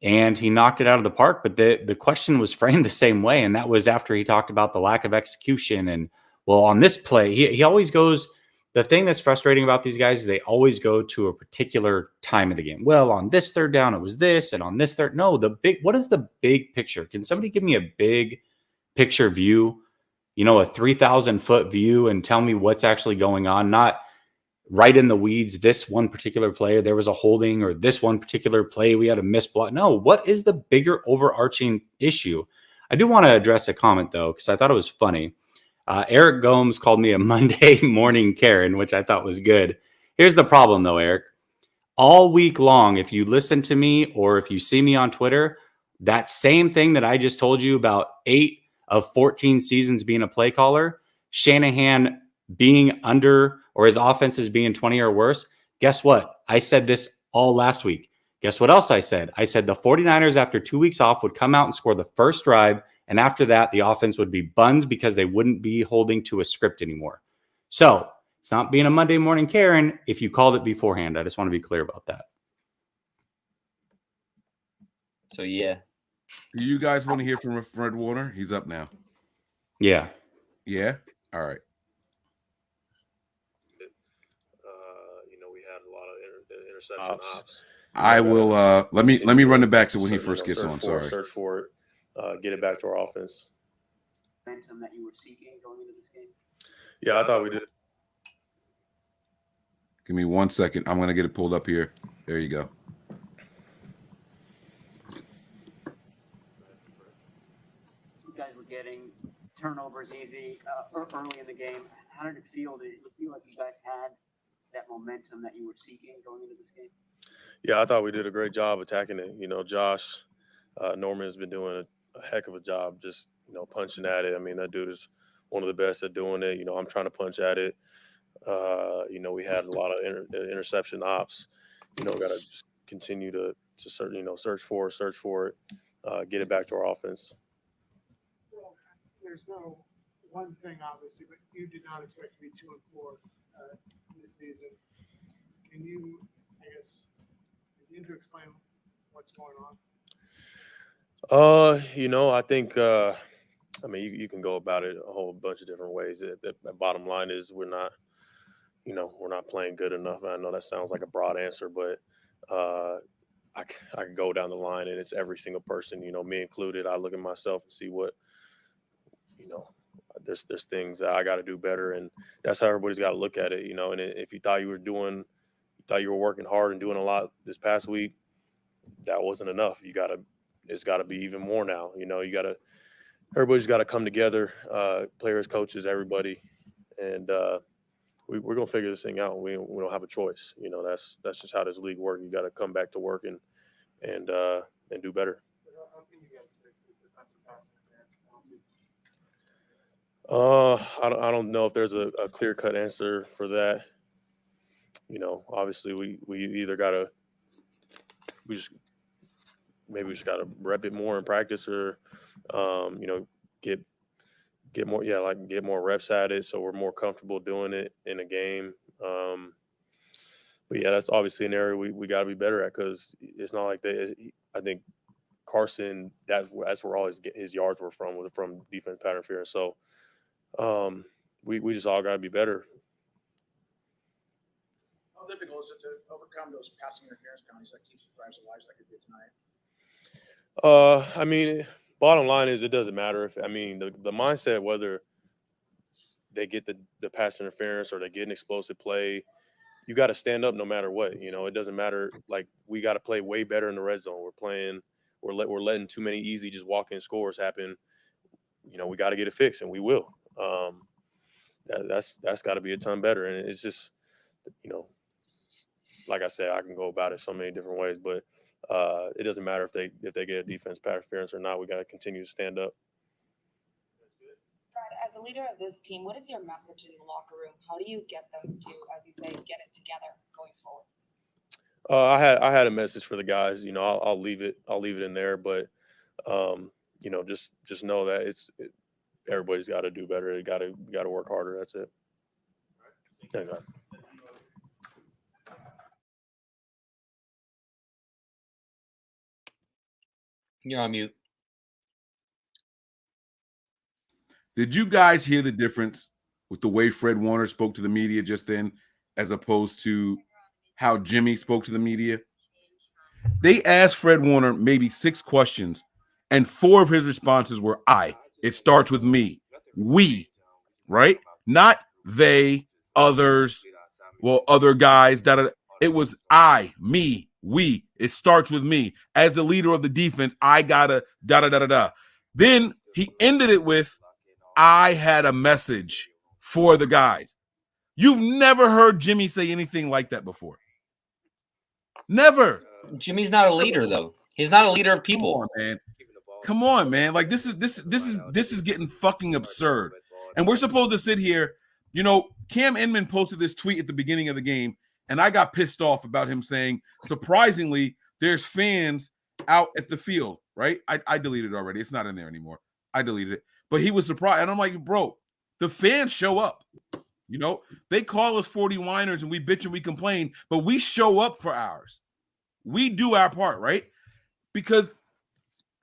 and he knocked it out of the park, but the question was framed the same way. And that was after he talked about the lack of execution. And well, on this play, he always goes, the thing that's frustrating about these guys is they always go to a particular time of the game. Well, on this 3rd down, it was this, and on this 3rd, no, what is the big picture? Can somebody give me a big picture view, a 3,000-foot view, and tell me what's actually going on? Not right in the weeds, this one particular play, there was a holding, or this one particular play, we had a missed block. No, what is the bigger overarching issue? I do want to address a comment, though, because I thought it was funny. Eric Gomes called me a Monday morning Karen, which I thought was good. Here's the problem, though, Eric. All week long, if you listen to me or if you see me on Twitter, that same thing that I just told you about 8 of 14 seasons being a play caller, Shanahan being under or his offenses being 20 or worse, guess what? I said this all last week. Guess what else I said? I said the 49ers, after 2 weeks off, would come out and score the first drive. And after that, the offense would be buns because they wouldn't be holding to a script anymore. So it's not being a Monday morning Karen if you called it beforehand. I just want to be clear about that. So, yeah. Do you guys want to hear from Fred Warner? He's up now. Yeah. Yeah? All right. We had a lot of interception ops. I will let me run it back to when he first gets on. Sorry. Search for it. Get it back to our offense. Momentum that you were seeking going into this game? Yeah, I thought we did. Give me 1 second. I'm gonna get it pulled up here. There you go. You guys were getting turnovers easy early in the game. How did it feel? Did it feel like you guys had that momentum that you were seeking going into this game? Yeah, I thought we did a great job attacking it. Josh Norman has been doing a heck of a job just, punching at it. I mean, that dude is one of the best at doing it. I'm trying to punch at it. We had a lot of interception ops. Got to just continue to search for it, get it back to our offense. Well, there's no one thing, obviously, but you did not expect to be 2-4 this season. Can you, I guess, begin to explain what's going on? I think, you can go about it a whole bunch of different ways. The bottom line is we're not playing good enough. I know that sounds like a broad answer, but I can go down the line and it's every single person, me included. I look at myself and see what, there's things that I got to do better. And that's how everybody's got to look at it, And if you thought you were working hard and doing a lot this past week, that wasn't enough. It's got to be even more now. Everybody's got to come together, players, coaches, everybody. And we're going to figure this thing out. We don't have a choice. That's just how this league works. You got to come back to work and do better. How can you guys fix the defensive pass interference penalty? I don't know if there's a clear-cut answer for that. Obviously we either got to got to rep it more in practice or, get more reps at it so we're more comfortable doing it in a game. But yeah, that's obviously an area we got to be better at because it's not like I think Carson, that's where all his yards were from defense pattern interference. So we just all got to be better. How difficult is it to overcome those passing interference penalties that keeps drives alive like it did tonight? Bottom line is it doesn't matter the mindset, whether they get the pass interference or they get an explosive play, you got to stand up no matter what. It doesn't matter. Like we got to play way better in the red zone. We're letting too many easy just walk-in scores happen. We got to get it fixed, and we will. That's got to be a ton better. And it's just, like I said, I can go about it so many different ways, but it doesn't matter if they get a defense pass interference or not. We got to continue to stand up. Brad, as a leader of this team, what is your message in the locker room? How do you get them to, as you say, get it together going forward? I had a message for the guys. I'll leave it in there, but just know that everybody's got to do better. You got to work harder. That's it. Thank you. You're on mute. Did you guys hear the difference with the way Fred Warner spoke to the media just then as opposed to how Jimmy spoke to the media? They asked Fred Warner maybe 6 questions, and 4 of his responses were it starts with me. We, right? Not they, others, other guys. It was me, we. It starts with me. As the leader of the defense, I gotta da-da-da-da-da. Then he ended it with, I had a message for the guys. You've never heard Jimmy say anything like that before. Never. Jimmy's not a leader, though. He's not a leader of people. Come on, man. Like this is getting fucking absurd. And we're supposed to sit here. Cam Inman posted this tweet at the beginning of the game, and I got pissed off about him saying, surprisingly, there's fans out at the field, right? I deleted it already. It's not in there anymore. I deleted it. But he was surprised. And I'm like, bro, the fans show up. You know, they call us 40 whiners and we bitch and we complain, but we show up for ours. We do our part, right? Because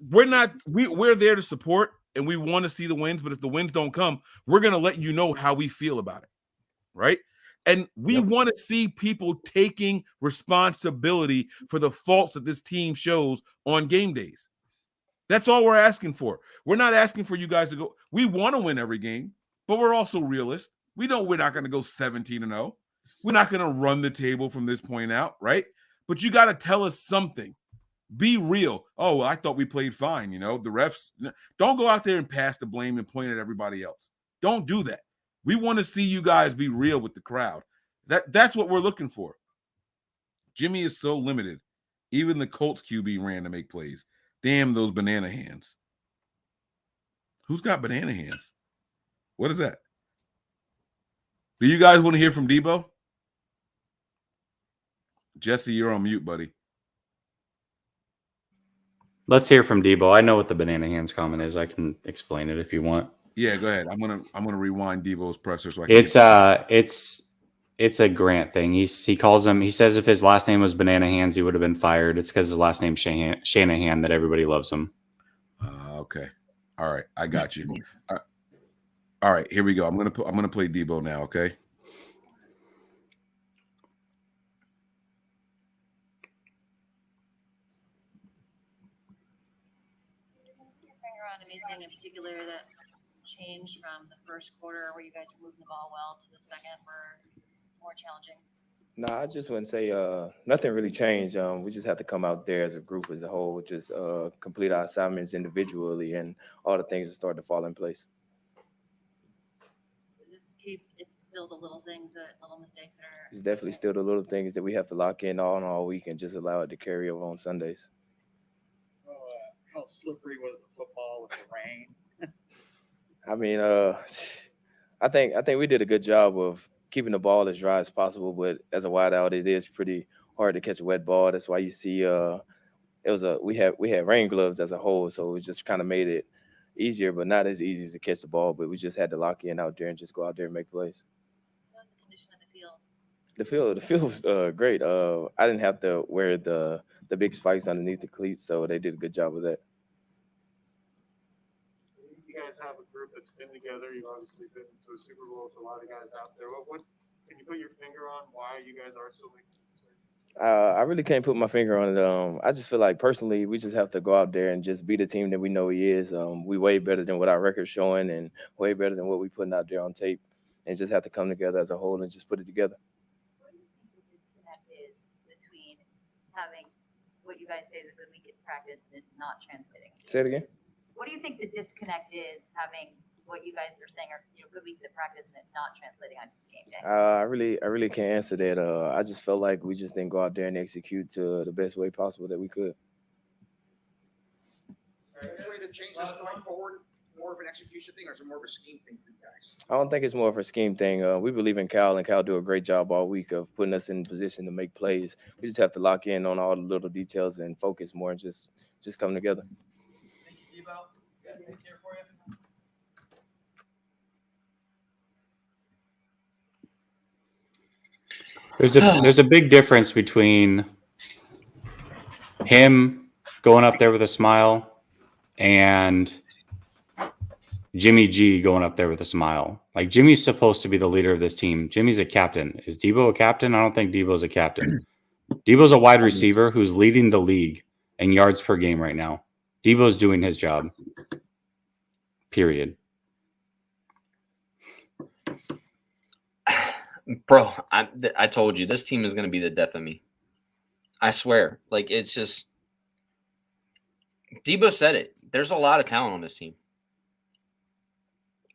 we're there to support and we want to see the wins, but if the wins don't come, we're going to let you know how we feel about it, right? And we want to see people taking responsibility for the faults that this team shows on game days. That's all we're asking for. We're not asking for you guys to go. We want to win every game, but we're also realists. We know we're not going to go 17-0. We're not going to run the table from this point out, right? But you got to tell us something. Be real. Oh, well, I thought we played fine. You know, the refs. Don't go out there and pass the blame and point at everybody else. Don't do that. We want to see you guys be real with the crowd. That's what we're looking for. Jimmy is so limited. Even the Colts QB ran to make plays. Damn those banana hands. Who's got banana hands? What is that? Do you guys want to hear from Debo? Jesse, you're on mute, buddy. Let's hear from Debo. I know what the banana hands comment is. I can explain it if you want. Yeah, go ahead. I'm gonna rewind Debo's presser so I can It's a Grant thing. He calls him. He says if his last name was Banana Hands, he would have been fired. It's because his last name's Shanahan that everybody loves him. Okay. All right, I got you. All right, here we go. I'm gonna play Debo now. Okay. Anything in particular that changed from the first quarter where you guys were moving the ball well to the second where it's more challenging? No, I just wouldn't say nothing really changed. We just have to come out there as a group, as a whole, just complete our assignments individually, and all the things that start to fall in place. So just it's still the little things, little mistakes that are. It's definitely still the little things that we have to lock in all week and just allow it to carry over on Sundays. How slippery was the football with the rain? I mean, I think we did a good job of keeping the ball as dry as possible, but as a wideout, it is pretty hard to catch a wet ball. That's why you see we had rain gloves as a whole, so it just kind of made it easier, but not as easy as to catch the ball. But we just had to lock in out there and just go out there and make plays. What was the condition of the field? The field was great. I didn't have to wear the big spikes underneath the cleats, so they did a good job with that. You guys have a group that's been together. You've obviously been to a Super Bowl with a lot of guys out there. What can you put your finger on why you guys are so linked? I really can't put my finger on it. I just feel like personally, we just have to go out there and just be the team that we know he is. We way better than what our record's showing, and way better than what we putting out there on tape, and just have to come together as a whole and just put it together. What do you think the disconnect is between having what you guys say is a good week in practice and it not translating? Say it again. What do you think the disconnect is having what you guys are saying are good weeks at practice and it not translating on game day? I really can't answer that. I just felt like we just didn't go out there and execute to the best way possible that we could. Is there a way to change this going forward? More of an execution thing, or is it more of a scheme thing for you guys? I don't think it's more of a scheme thing. We believe in Cal, and Cal do a great job all week of putting us in position to make plays. We just have to lock in on all the little details and focus more and just come together. Thank you, Debo. Got anything here for you? There's a big difference between him going up there with a smile and Jimmy G going up there with a smile. Like, Jimmy's supposed to be the leader of this team. Jimmy's a captain. Is Debo a captain? I don't think Debo's a captain. Debo's a wide receiver who's leading the league in yards per game right now. Debo's doing his job. Period. Bro, I told you, this team is going to be the death of me. I swear. Like, it's just – Debo said it. There's a lot of talent on this team.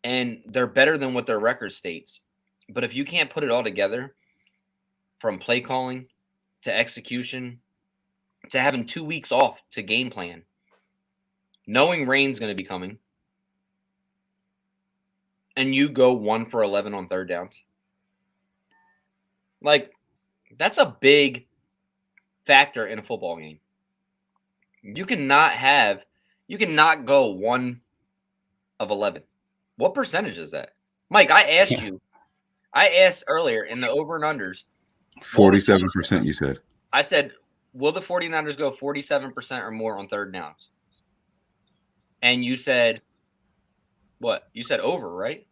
And they're better than what their record states. But if you can't put it all together, from play calling to execution to having 2 weeks off to game plan, knowing rain's going to be coming, and you go 1 for 11 on third downs, like, that's a big factor in a football game. You cannot go 1 of 11. What percentage is that? Mike, I asked earlier in the over and unders. 47%, you said. I said, will the 49ers go 47% or more on third downs? And you said, what? You said over, right?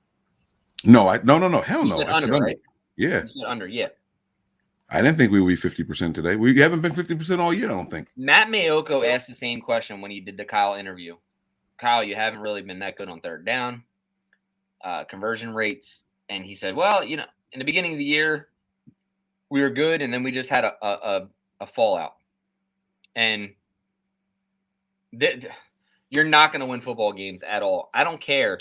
No. Hell no. I said under, right? Yeah. You said under, yeah. I didn't think we would be 50% today. We haven't been 50% all year, I don't think. Matt Mayoko asked the same question when he did the Kyle interview. Kyle, you haven't really been that good on third down, conversion rates. And he said, well, in the beginning of the year, we were good, and then we just had a fallout. And you're not going to win football games at all. I don't care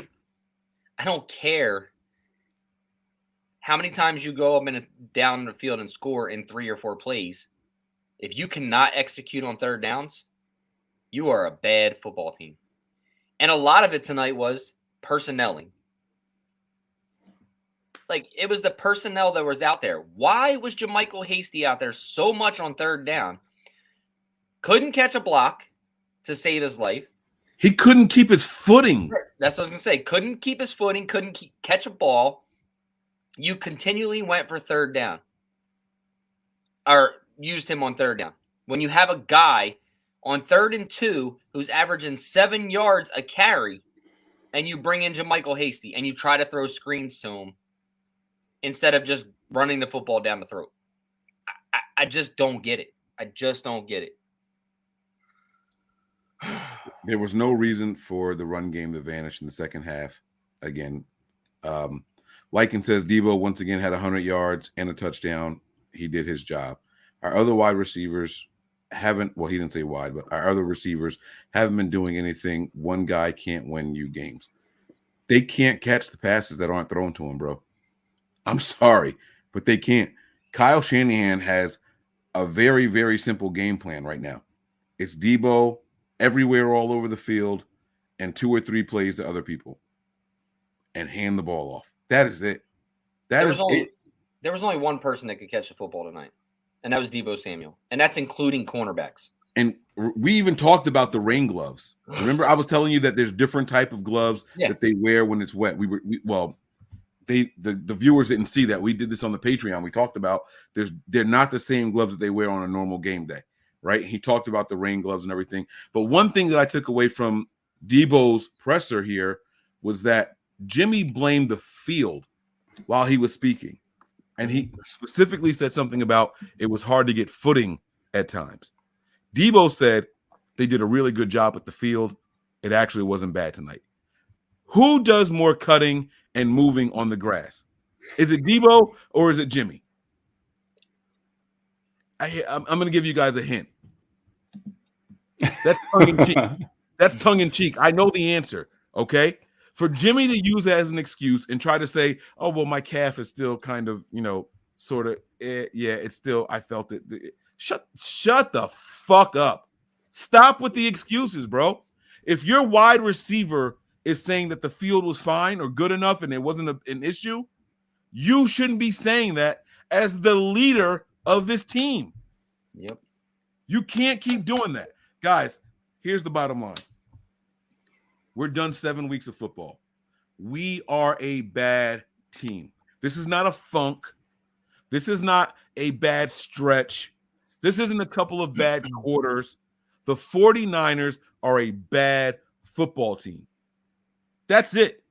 how many times you go up and down the field and score in 3 or 4 plays. If you cannot execute on third downs, you are a bad football team. And a lot of it tonight was personnelling. Like, it was the personnel that was out there. Why was JaMychal Hasty out there so much on third down? Couldn't catch a block to save his life. He couldn't keep his footing. That's what I was going to say. Couldn't keep his footing, couldn't catch a ball. You continually went for third down or used him on third down. When you have a guy on 3rd and 2 who's averaging 7 yards a carry, and you bring in JaMychal Hasty and you try to throw screens to him instead of just running the football down the throat. I just don't get it. I just don't get it. There was no reason for the run game to vanish in the second half. Again, Lycan says Debo once again had 100 yards and a touchdown. He did his job. Our other wide receivers haven't, well, he didn't say wide, but our other receivers haven't been doing anything. One guy can't win you games. They can't catch the passes that aren't thrown to him, bro. I'm sorry, but they can't. Kyle Shanahan has a very, very simple game plan right now. It's Debo everywhere all over the field and 2 or 3 plays to other people and hand the ball off. That is it. There was only one person that could catch the football tonight, and that was Debo Samuel, and that's including cornerbacks. And we even talked about the rain gloves. Remember, I was telling you that there's different type of gloves that they wear when it's wet. The viewers didn't see that. We did this on the Patreon. We talked about they're not the same gloves that they wear on a normal game day, right? He talked about the rain gloves and everything. But one thing that I took away from Debo's presser here was that Jimmy blamed the field while he was speaking. And he specifically said something about it was hard to get footing at times. Debo said they did a really good job at the field. It actually wasn't bad tonight. Who does more cutting and moving on the grass? Is it Debo or is it Jimmy? I'm going to give you guys a hint. That's tongue in cheek. That's tongue in cheek. I know the answer, okay? For Jimmy to use it as an excuse and try to say, oh, well, my calf is still kind of, sort of, it's still, I felt it. Shut the fuck up. Stop with the excuses, bro. If your wide receiver is saying that the field was fine or good enough and it wasn't an issue, you shouldn't be saying that as the leader of this team. Yep. You can't keep doing that. Guys, here's the bottom line. We're done 7 weeks of football. We are a bad team. This is not a funk. This is not a bad stretch. This isn't a couple of bad quarters. The 49ers are a bad football team. That's it.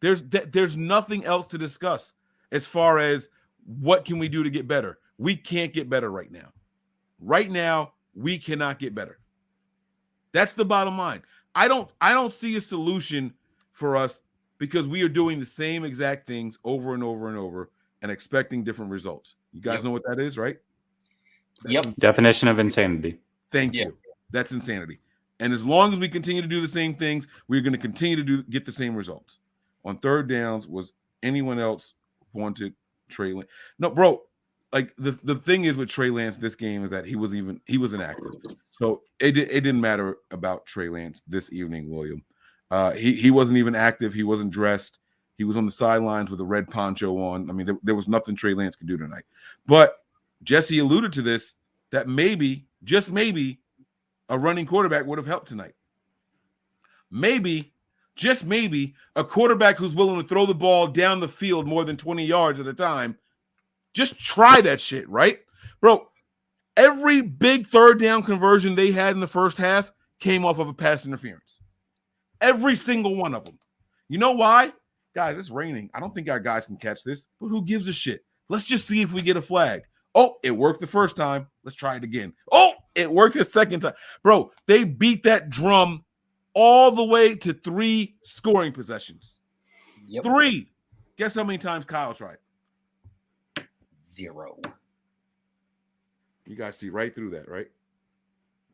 There's nothing else to discuss as far as what can we do to get better. We can't get better right now. Right now, we cannot get better. That's the bottom line. I don't see a solution for us because we are doing the same exact things over and over and over and expecting different results. You guys know what that is, right? Definition of insanity. Thank you. That's insanity. And as long as we continue to do the same things, we're going to continue to get the same results. On third downs, was anyone else wanted Trey Lance? No, bro. Like the thing is with Trey Lance this game is that he wasn't active. So it didn't matter about Trey Lance this evening, William. He wasn't even active. He wasn't dressed. He was on the sidelines with a red poncho on. I mean, there was nothing Trey Lance could do tonight. But Jesse alluded to this, that maybe, just maybe, a running quarterback would have helped tonight. Maybe, just maybe, a quarterback who's willing to throw the ball down the field more than 20 yards at a time. Just try that shit, right? Bro, every big third down conversion they had in the first half came off of a pass interference. Every single one of them. You know why? Guys, it's raining. I don't think our guys can catch this, but who gives a shit? Let's just see if we get a flag. Oh, it worked the first time. Let's try it again. Oh, it worked the second time. Bro, they beat that drum all the way to 3 scoring possessions. Yep. 3. Guess how many times Kyle tried? 0. You guys see right through that, right?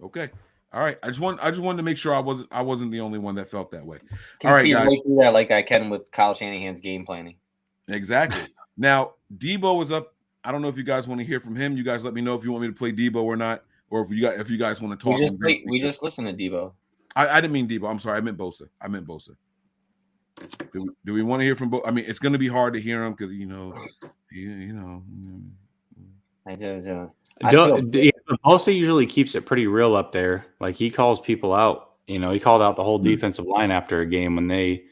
Okay. All right. I just wanted to make sure I wasn't the only one that felt that way. Can all right, see guys. right through that like I can with Kyle Shanahan's game planning. Exactly. Now, Debo is up. I don't know if you guys want to hear from him. You guys let me know if you want me to play Debo or not, or if you guys want to talk. We just listened to Debo. I didn't mean Debo. I'm sorry. I meant Bosa. Do we want to hear from Bosa? I mean, it's going to be hard to hear him because I do. Bosa usually keeps it pretty real up there. Like he calls people out. He called out the whole defensive line after a game when they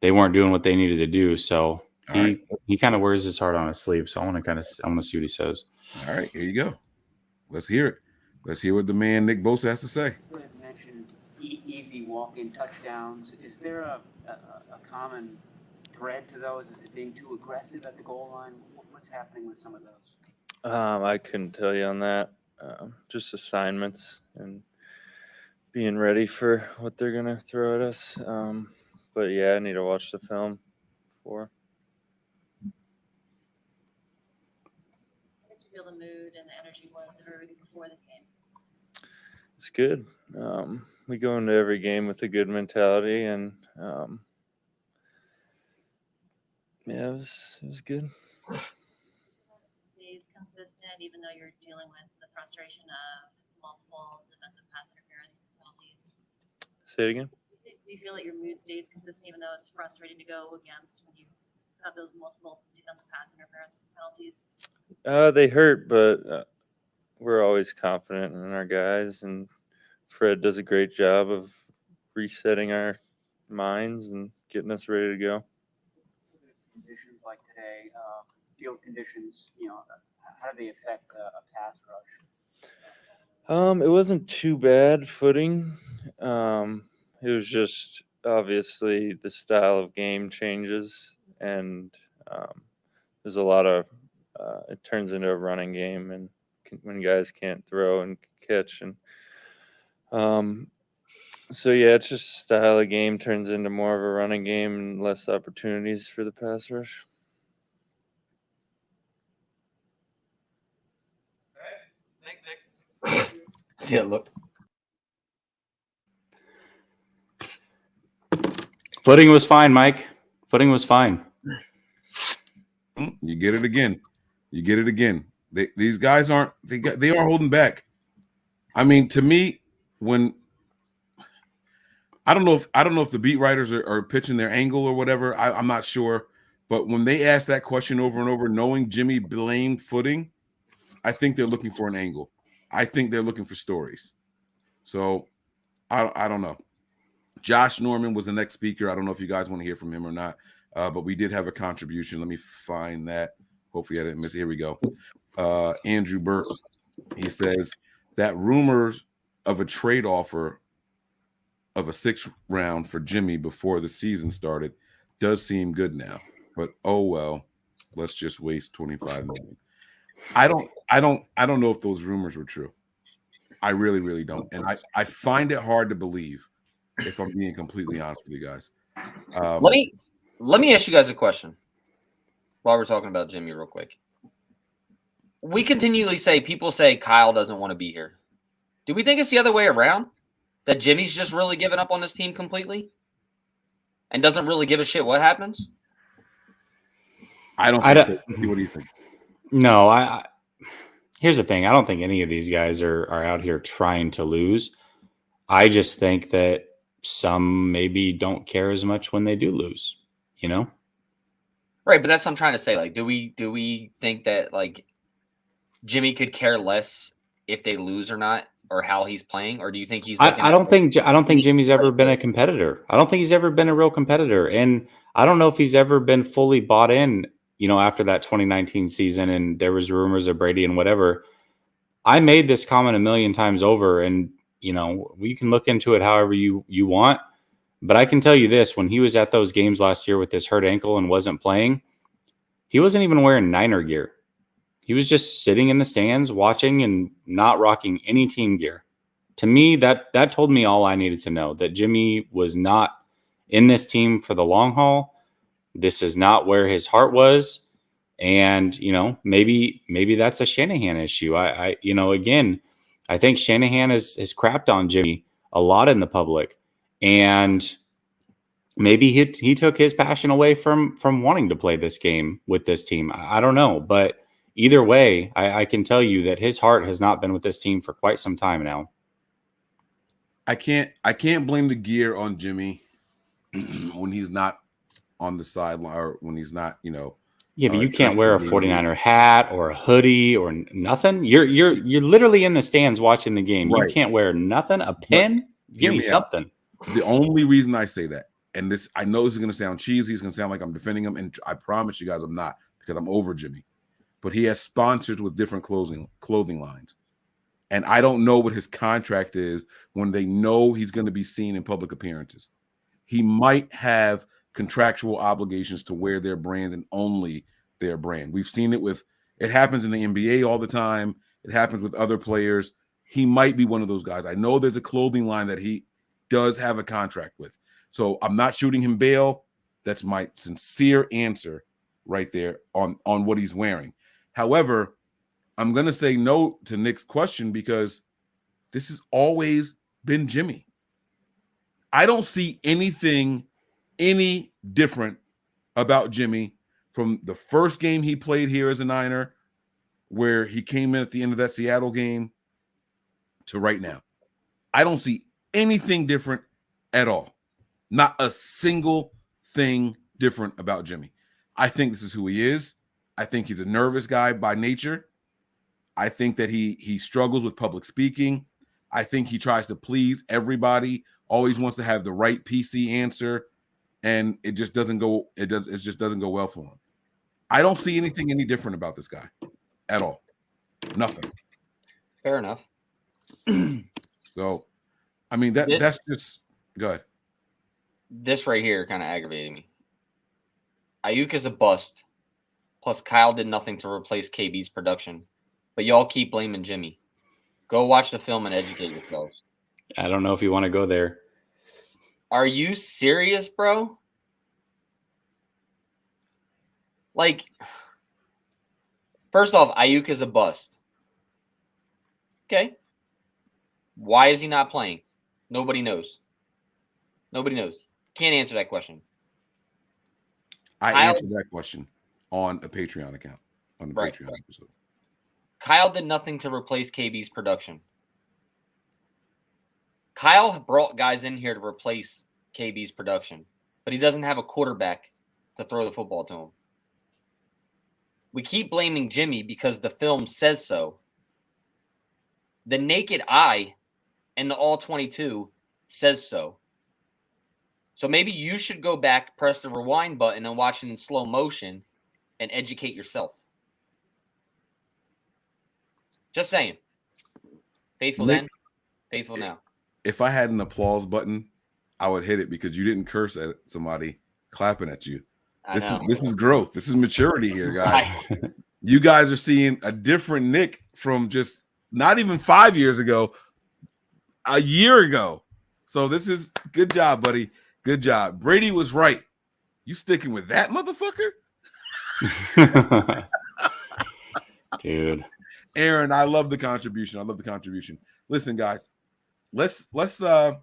weren't doing what they needed to do. So he kind of wears his heart on his sleeve. So I want to see what he says. All right, here you go. Let's hear it. Let's hear what the man Nick Bosa has to say. You had mentioned easy walk-in touchdowns. Is there a common thread to those? Is it being too aggressive at the goal line? What's happening with some of those? I couldn't tell you on that. Just assignments and being ready for what they're gonna throw at us. But yeah, I need to watch the film before. How did you feel the mood and the energy was of everybody before the game? It's good. We go into every game with a good mentality, and yeah, it was good. Stays consistent, even though you're dealing with the frustration of multiple defensive pass interference penalties. Say it again. Do you feel that your mood stays consistent, even though it's frustrating to go against when you have those multiple defensive pass interference penalties? They hurt, but we're always confident in our guys, and Fred does a great job of resetting our minds and getting us ready to go. Conditions like today, field conditions, how do they affect a pass rush? It wasn't too bad footing. It was just obviously the style of game changes, and there's a lot of it turns into a running game, and when guys can't throw and catch, and so yeah, it's just style of game turns into more of a running game and less opportunities for the pass rush. See it, look. Footing was fine, Mike. Footing was fine. You get it again. These guys aren't holding back. I mean, to me, when I don't know if the beat writers are pitching their angle or whatever. I'm not sure. But when they ask that question over and over, knowing Jimmy blamed footing, I think they're looking for an angle. I think they're looking for stories. So I don't know. Josh Norman was the next speaker. I don't know if you guys want to hear from him or not, but we did have a contribution. Let me find that. Hopefully I didn't miss it. Here we go. Andrew Burt, he says that rumors of a trade offer of a 6th round for Jimmy before the season started does seem good now. But oh well, let's just waste $25 million. I don't know if those rumors were true. I really, really don't. And I find it hard to believe, if I'm being completely honest with you guys. Let me ask you guys a question while we're talking about Jimmy real quick. We continually say, people say Kyle doesn't want to be here. Do we think it's the other way around? That Jimmy's just really given up on this team completely and doesn't really give a shit what happens? I don't think so. What do you think? No, here's the thing. I don't think any of these guys are out here trying to lose. I just think that some maybe don't care as much when they do lose, Right, but that's what I'm trying to say. Like, do we think that like Jimmy could care less if they lose or not or how he's playing, or do you think he's? I don't think Jimmy's ever been a competitor. I don't think he's ever been a real competitor, and I don't know if he's ever been fully bought in. After that 2019 season, and there was rumors of Brady and whatever. I made this comment a million times over, and we can look into it however you want. But I can tell you this: when he was at those games last year with this hurt ankle and wasn't playing, he wasn't even wearing Niner gear. He was just sitting in the stands watching and not rocking any team gear. To me, that told me all I needed to know, that Jimmy was not in this team for the long haul. This is not where his heart was. And, maybe that's a Shanahan issue. Again, I think Shanahan has crapped on Jimmy a lot in the public. And maybe he took his passion away from wanting to play this game with this team. I don't know. But either way, I can tell you that his heart has not been with this team for quite some time now. I can't blame the gear on Jimmy when he's not on the sideline, or when he's not, Yeah, but you can't wear a 49er hat or a hoodie or nothing. You're literally in the stands watching the game. Right. You can't wear nothing, a pin. Give me something. The only reason I say that, and this, I know this is going to sound cheesy, it's going to sound like I'm defending him, and I promise you guys I'm not, because I'm over Jimmy. But he has sponsors with different clothing lines. And I don't know what his contract is when they know he's going to be seen in public appearances. He might have contractual obligations to wear their brand and only their brand. We've seen it happens in the NBA all the time. It happens with other players. He might be one of those guys. I know there's a clothing line that he does have a contract with. So I'm not shooting him bail. That's my sincere answer right there on what he's wearing. However, I'm going to say no to Nick's question, because this has always been Jimmy. I don't see anything any different about Jimmy from the first game he played here as a Niner, where he came in at the end of that Seattle game, to right now. I don't see anything different at all. Not a single thing different about Jimmy. I think this is who he is. I think he's a nervous guy by nature. I think that he struggles with public speaking. I think he tries to please everybody, always wants to have the right PC answer, and it just doesn't go. It just doesn't go well for him. I don't see anything any different about this guy at all. Nothing. Fair enough. So, I mean, that's just good. This right here kind of aggravated me. Ayuk is a bust. Plus, Kyle did nothing to replace KB's production. But y'all keep blaming Jimmy. Go watch the film and educate yourselves. I don't know if you want to go there. Are you serious, bro? Like, first off, Ayuk is a bust. Okay. Why is he not playing? Nobody knows. Nobody knows. Can't answer that question. I answered that question on a Patreon account, on the Patreon episode. Kyle did nothing to replace KB's production. Kyle brought guys in here to replace KB's production, but he doesn't have a quarterback to throw the football to him. We keep blaming Jimmy because the film says so. The naked eye and the all 22 says so. So maybe you should go back, press the rewind button, and watch it in slow motion and educate yourself. Just saying. Faithful Nick, then, faithful now. If I had an applause button, I would hit it, because you didn't curse at somebody clapping at you. This is growth. This is maturity here, guys. You guys are seeing a different Nick from just not even 5 years ago, a year ago. So this is good job, buddy. Good job. Brady was right. You sticking with that motherfucker? Dude. Aaron, I love the contribution. Listen, guys, let's go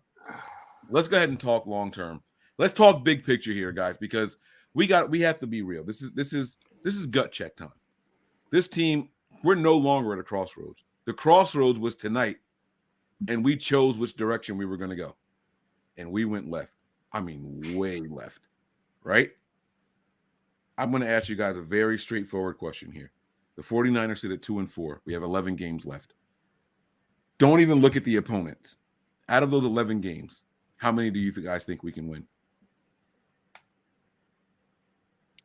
ahead and talk long term. Let's talk big picture here, guys, because we have to be real. This is gut check time. This team, we're no longer at a crossroads. The crossroads was tonight, and we chose which direction we were going to go. And we went left. I mean, way left, right? I'm going to ask you guys a very straightforward question here. The 49ers sit at 2-4. We have 11 games left. don't even look at the opponents. Out of those 11 games, how many do you guys think we can win?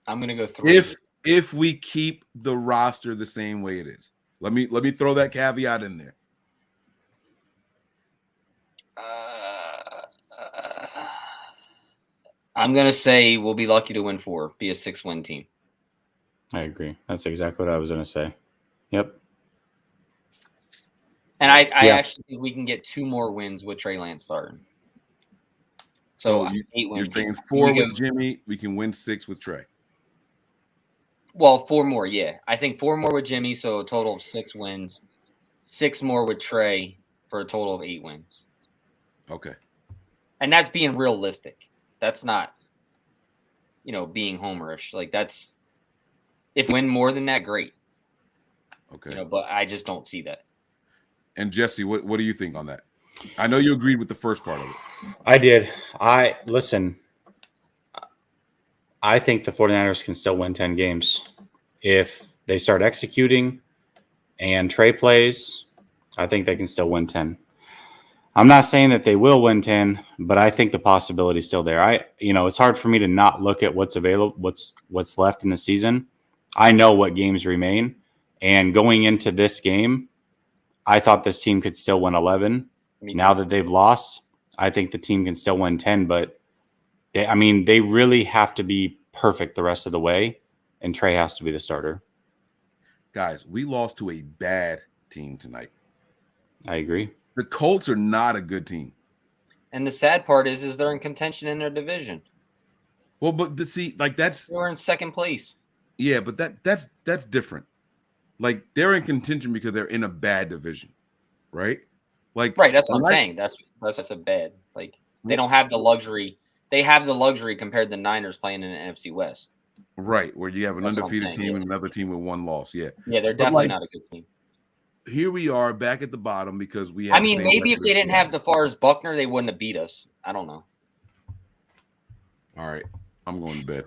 I'm gonna go 3. If we keep the roster the same way it is. Let me throw that caveat in there. I'm gonna say we'll be lucky to win 4, be a 6-win team. I agree. That's exactly what I was gonna say. Yep. And I actually think we can get 2 more wins with Trey Lance starting. So 8 wins. You're saying 4 with Jimmy, we can win 6 with Trey. Well, 4 more, yeah. I think 4 more with Jimmy, so a total of 6 wins. 6 more with Trey for a total of 8 wins. Okay. And that's being realistic. That's not, being homerish. Like, that's – if we win more than that, great. Okay. But I just don't see that. And Jesse, what do you think on that? I know you agreed with the first part of it. I did. Listen, I think the 49ers can still win 10 games. If they start executing and Trey plays, I think they can still win 10. I'm not saying that they will win 10, but I think the possibility is still there. It's hard for me to not look at what's available, what's left in the season. I know what games remain. And going into this game, I thought this team could still win 11. Now that they've lost, I think the team can still win 10, but they really have to be perfect the rest of the way, and Trey has to be the starter. Guys, we lost to a bad team tonight. I agree. The Colts are not a good team. And the sad part is they're in contention in their division. Well, but to see, like we're in second place. Yeah, but that's different. Like they're in contention because they're in a bad division, right? Like right, that's what I'm saying. That's a bad. Like they don't have the luxury. They have the luxury compared to the Niners playing in the NFC West. Right, where you have an undefeated team and another team with 1 loss. Yeah. Yeah, they're definitely not a good team. Here we are back at the bottom because we have maybe if they didn't have DeForest Buckner, they wouldn't have beat us. I don't know. All right. I'm going to bed.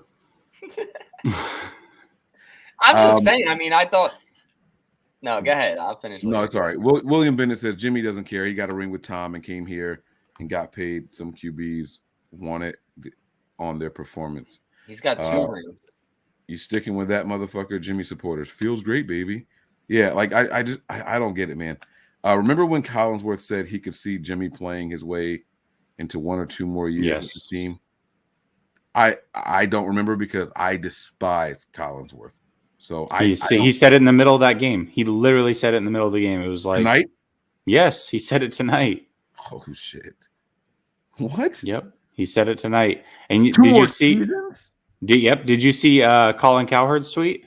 I'm just saying. I thought. No, go ahead. I'll finish. No, it's all right. William Bennett says Jimmy doesn't care. He got a ring with Tom and came here and got paid. Some QBs want it on their performance. He's got 2 rings. You sticking with that motherfucker, Jimmy supporters? Feels great, baby. Yeah, like I don't get it, man. Remember when Collinsworth said he could see Jimmy playing his way into 1 or 2 more years with the team? I don't remember because I despise Collinsworth. So he said it in the middle of that game. He literally said it in the middle of the game. It was like tonight. Yes, he said it tonight. Oh shit! What? Yep, he said it tonight. And did you see? Did you see Colin Cowherd's tweet?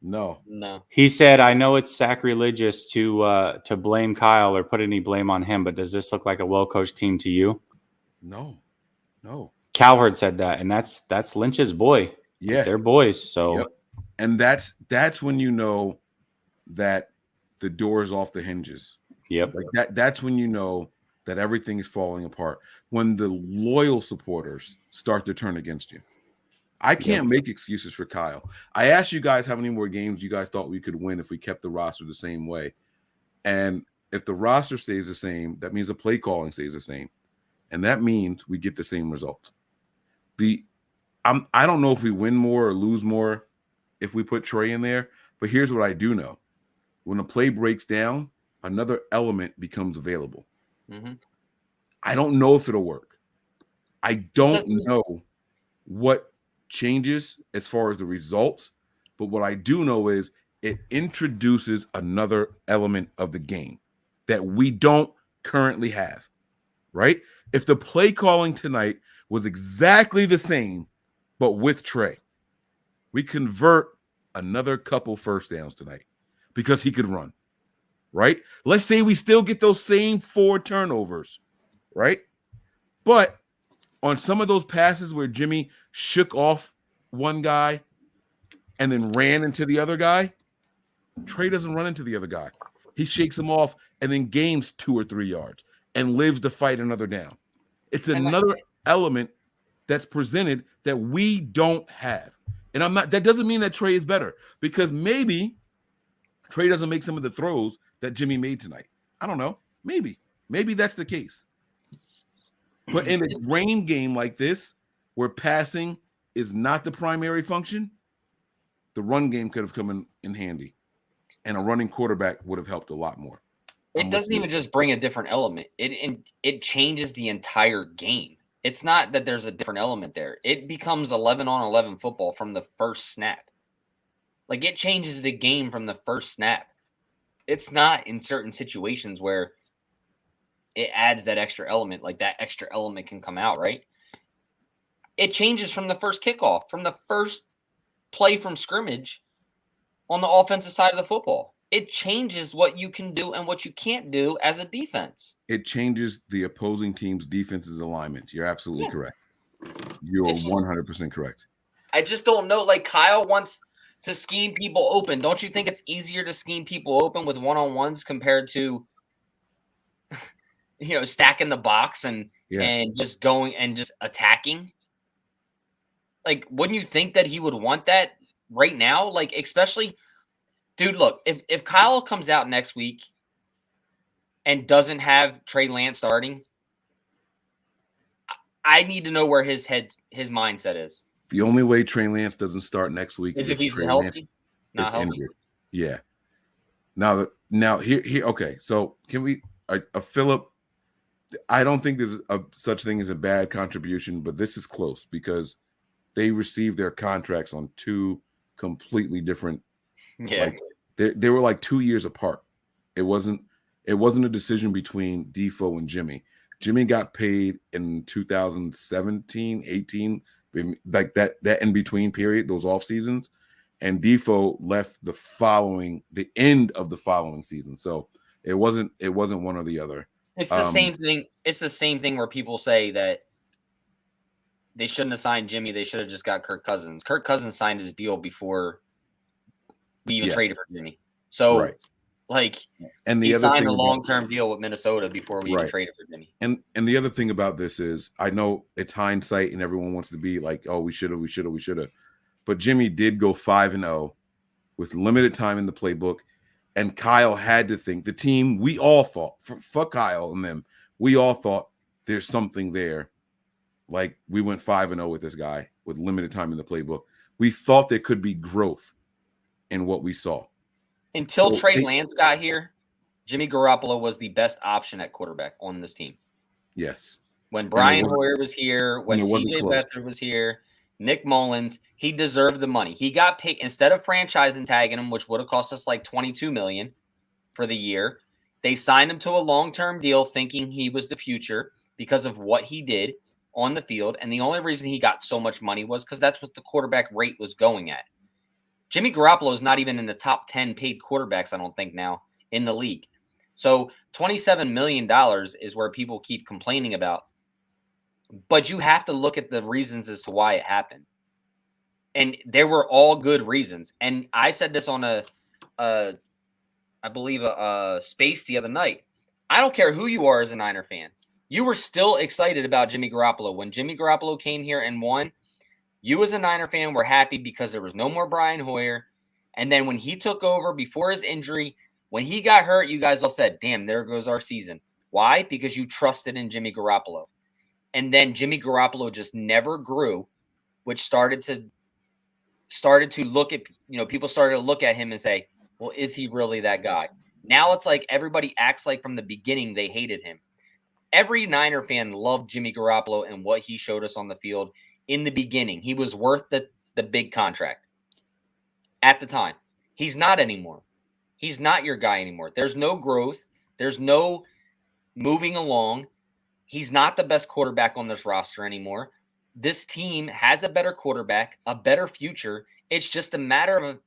No. He said, "I know it's sacrilegious to blame Kyle or put any blame on him, but does this look like a well-coached team to you?" No. Cowherd said that, and that's Lynch's boy. Yeah, they're boys. So, yep. And that's when you know that the door is off the hinges. Yep. Like that's when you know that everything is falling apart. When the loyal supporters start to turn against you. I can't make excuses for Kyle. I asked you guys how many more games you guys thought we could win if we kept the roster the same way. And if the roster stays the same, that means the play calling stays the same. And that means we get the same results. I don't know if we win more or lose more if we put Trey in there, but here's what I do know. When a play breaks down, another element becomes available. Mm-hmm. I don't know if it'll work. I don't know what changes as far as the results, but what I do know is it introduces another element of the game that we don't currently have, right? If the play calling tonight was exactly the same, but with Trey, we convert another couple first downs tonight because he could run, right? Let's say we still get those same 4 turnovers, right? But on some of those passes where Jimmy shook off one guy and then ran into the other guy, Trey doesn't run into the other guy. He shakes him off and then gains 2 or 3 yards and lives to fight another down. It's another element that's presented that we don't have. And that doesn't mean that Trey is better, because maybe Trey doesn't make some of the throws that Jimmy made tonight. I don't know. Maybe that's the case. But in a rain game like this, where passing is not the primary function, the run game could have come in handy, and a running quarterback would have helped a lot more. It doesn't even just bring a different element. It changes the entire game. It's not that there's a different element there. It becomes 11-on-11 football from the first snap. Like, it changes the game from the first snap. It's not in certain situations where it adds that extra element, like that extra element can come out, right? It changes from the first kickoff, from the first play from scrimmage on the offensive side of the football. It changes what you can do and what you can't do as a defense. It changes the opposing team's defense's alignment. You're absolutely correct. You're 100% correct. I just don't know. Like, Kyle wants to scheme people open. Don't you think it's easier to scheme people open with one-on-ones compared to, stacking the box and just going and just attacking? Like, wouldn't you think that he would want that right now? Like, especially, dude, look, if Kyle comes out next week and doesn't have Trey Lance starting, I need to know where his mindset is. The only way Trey Lance doesn't start next week is if he's Trey healthy, Lance is injured. Yeah. Now here. Okay. So can we, Philip? I don't think there's such thing as a bad contribution, but this is close because they received their contracts on two completely different. Yeah. Like, they were like 2 years apart. It wasn't a decision between Defoe and Jimmy. Jimmy got paid in 2017, 18, like that in between period, those off seasons, and Defoe left the end of the following season. So it wasn't one or the other. It's the same thing. It's the same thing where people say that they shouldn't have signed Jimmy. They should have just got Kirk Cousins. Kirk Cousins signed his deal before we even traded for Jimmy. So, and he signed a long-term deal with Minnesota before we even traded for Jimmy. And the other thing about this is, I know it's hindsight, and everyone wants to be like, "Oh, we should have." But Jimmy did go 5-0 with limited time in the playbook, and Kyle had to think. The team, we all thought, for Kyle and them, we all thought there's something there. Like, we went 5-0 with this guy with limited time in the playbook. We thought there could be growth in what we saw. Until Trey Lance got here, Jimmy Garoppolo was the best option at quarterback on this team. Yes. When Brian Hoyer was here, when CJ Beathard was here, Nick Mullins, he deserved the money. He got paid instead of franchising tagging him, which would have cost us like $22 million for the year. They signed him to a long-term deal thinking he was the future because of what he did on the field. And the only reason he got so much money was because that's what the quarterback rate was going at. Jimmy Garoppolo is not even in the top 10 paid quarterbacks, I don't think, now in the league. So $27 million is where people keep complaining about. But you have to look at the reasons as to why it happened. And there were all good reasons. And I said this on I believe a space the other night. I don't care who you are as a Niner fan. You were still excited about Jimmy Garoppolo. When Jimmy Garoppolo came here and won, you as a Niner fan were happy because there was no more Brian Hoyer. And then when he took over before his injury, when he got hurt, you guys all said, damn, there goes our season. Why? Because you trusted in Jimmy Garoppolo. And then Jimmy Garoppolo just never grew, which started to look at, people started to look at him and say, well, is he really that guy? Now it's like everybody acts like from the beginning they hated him. Every Niner fan loved Jimmy Garoppolo and what he showed us on the field in the beginning. He was worth the big contract at the time. He's not anymore. He's not your guy anymore. There's no growth. There's no moving along. He's not the best quarterback on this roster anymore. This team has a better quarterback, a better future. It's just a matter of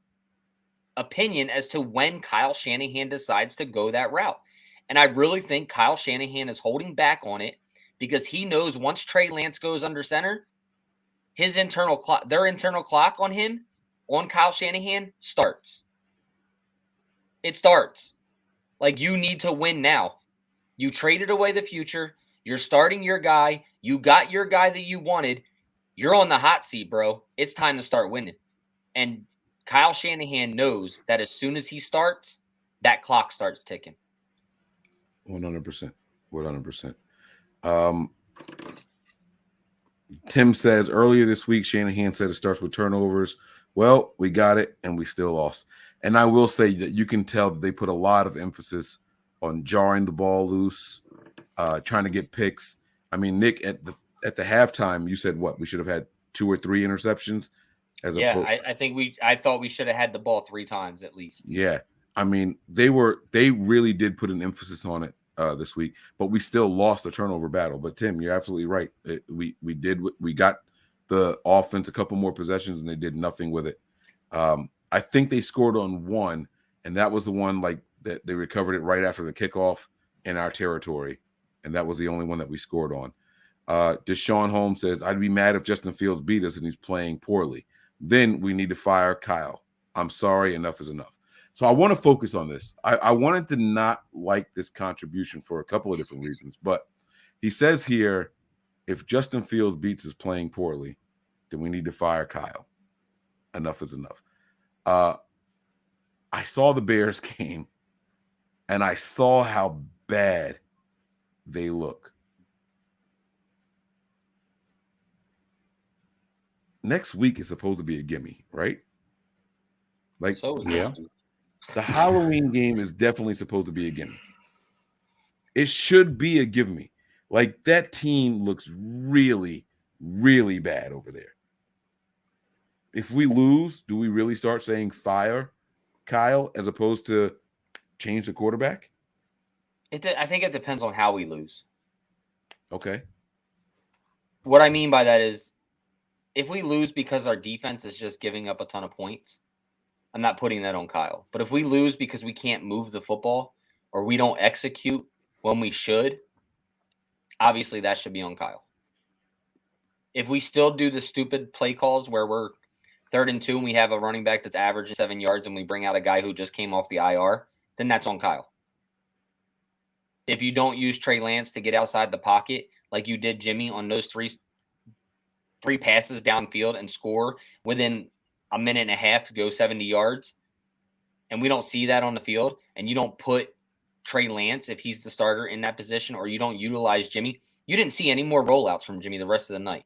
opinion as to when Kyle Shanahan decides to go that route. And I really think Kyle Shanahan is holding back on it because he knows once Trey Lance goes under center, his internal clock, their internal clock on him, on Kyle Shanahan, starts. It starts. Like, you need to win now. You traded away the future. You're starting your guy. You got your guy that you wanted. You're on the hot seat, bro. It's time to start winning. And Kyle Shanahan knows that as soon as he starts, that clock starts ticking. 100%. 100%. Tim says earlier this week, Shanahan said it starts with turnovers. Well, we got it, and we still lost. And I will say that you can tell that they put a lot of emphasis on jarring the ball loose, trying to get picks. I mean, Nick, at the halftime, you said what? We should have had 2 or 3 interceptions. I thought we should have had the ball 3 times at least. Yeah, I mean, they really did put an emphasis on it this week, but we still lost the turnover battle. But Tim, you're absolutely right. We got the offense a couple more possessions, and they did nothing with it. I think they scored on one, and that was the one like that they recovered it right after the kickoff in our territory, and that was the only one that we scored on. Deshaun Holmes says, I'd be mad if Justin Fields beat us and he's playing poorly. Then we need to fire Kyle. I'm sorry, enough is enough. So I want to focus on this. I wanted to not like this contribution for a couple of different reasons, but he says here, if Justin Fields beats us playing poorly, then we need to fire Kyle. Enough is enough. I saw the Bears game, and I saw how bad they look. Next week is supposed to be a gimme, right? Like, yeah. The Halloween game is definitely supposed to be a gimme. It should be a give me. Like, that team looks really, really bad over there. If we lose, do we really start saying fire Kyle as opposed to change the quarterback? I think it depends on how we lose. Okay. What I mean by that is, if we lose because our defense is just giving up a ton of points, I'm not putting that on Kyle. But if we lose because we can't move the football or we don't execute when we should, obviously that should be on Kyle. If we still do the stupid play calls where we're 3rd and 2 and we have a running back that's averaging 7 yards and we bring out a guy who just came off the IR, then that's on Kyle. If you don't use Trey Lance to get outside the pocket like you did Jimmy on those three passes downfield and score within a minute and a half to go 70 yards, and we don't see that on the field, and you don't put Trey Lance, if he's the starter, in that position, or you don't utilize Jimmy, you didn't see any more rollouts from Jimmy the rest of the night.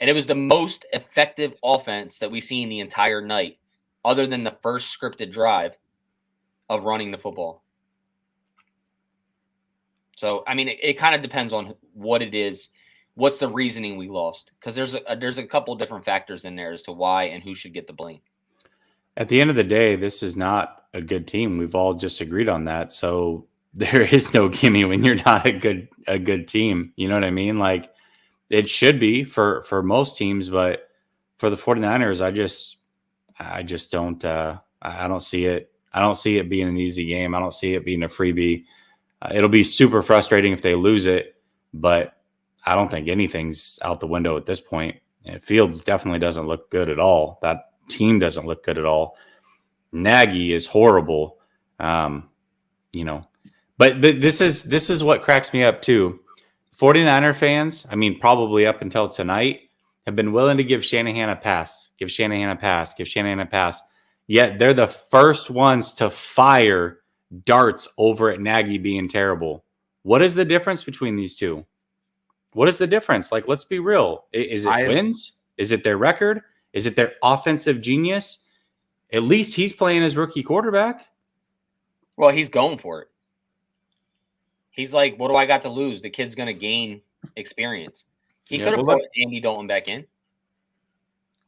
And it was the most effective offense that we seen the entire night, other than the first scripted drive of running the football. So, I mean, it kind of depends on what it is. What's the reasoning we lost? Because there's a couple different factors in there as to why and who should get the blame. At the end of the day, this is not a good team. We've all just agreed on that. So there is no gimme when you're not a good team. You know what I mean? Like, it should be for most teams, but for the 49ers, I just don't I don't see it. I don't see it being an easy game. I don't see it being a freebie. It'll be super frustrating if they lose it, but I don't think anything's out the window at this point. Fields definitely doesn't look good at all. That team doesn't look good at all. Nagy is horrible. But this is what cracks me up too. 49er fans, I mean, probably up until tonight, have been willing to give Shanahan a pass, Yet they're the first ones to fire darts over at Nagy being terrible. What is the difference between these two? What is the difference? Like, let's be real. Is it wins? Is it their record? Is it their offensive genius? At least he's playing his rookie quarterback. Well, he's going for it. He's like, what do I got to lose? The kid's going to gain experience. He could have brought Andy Dalton back in.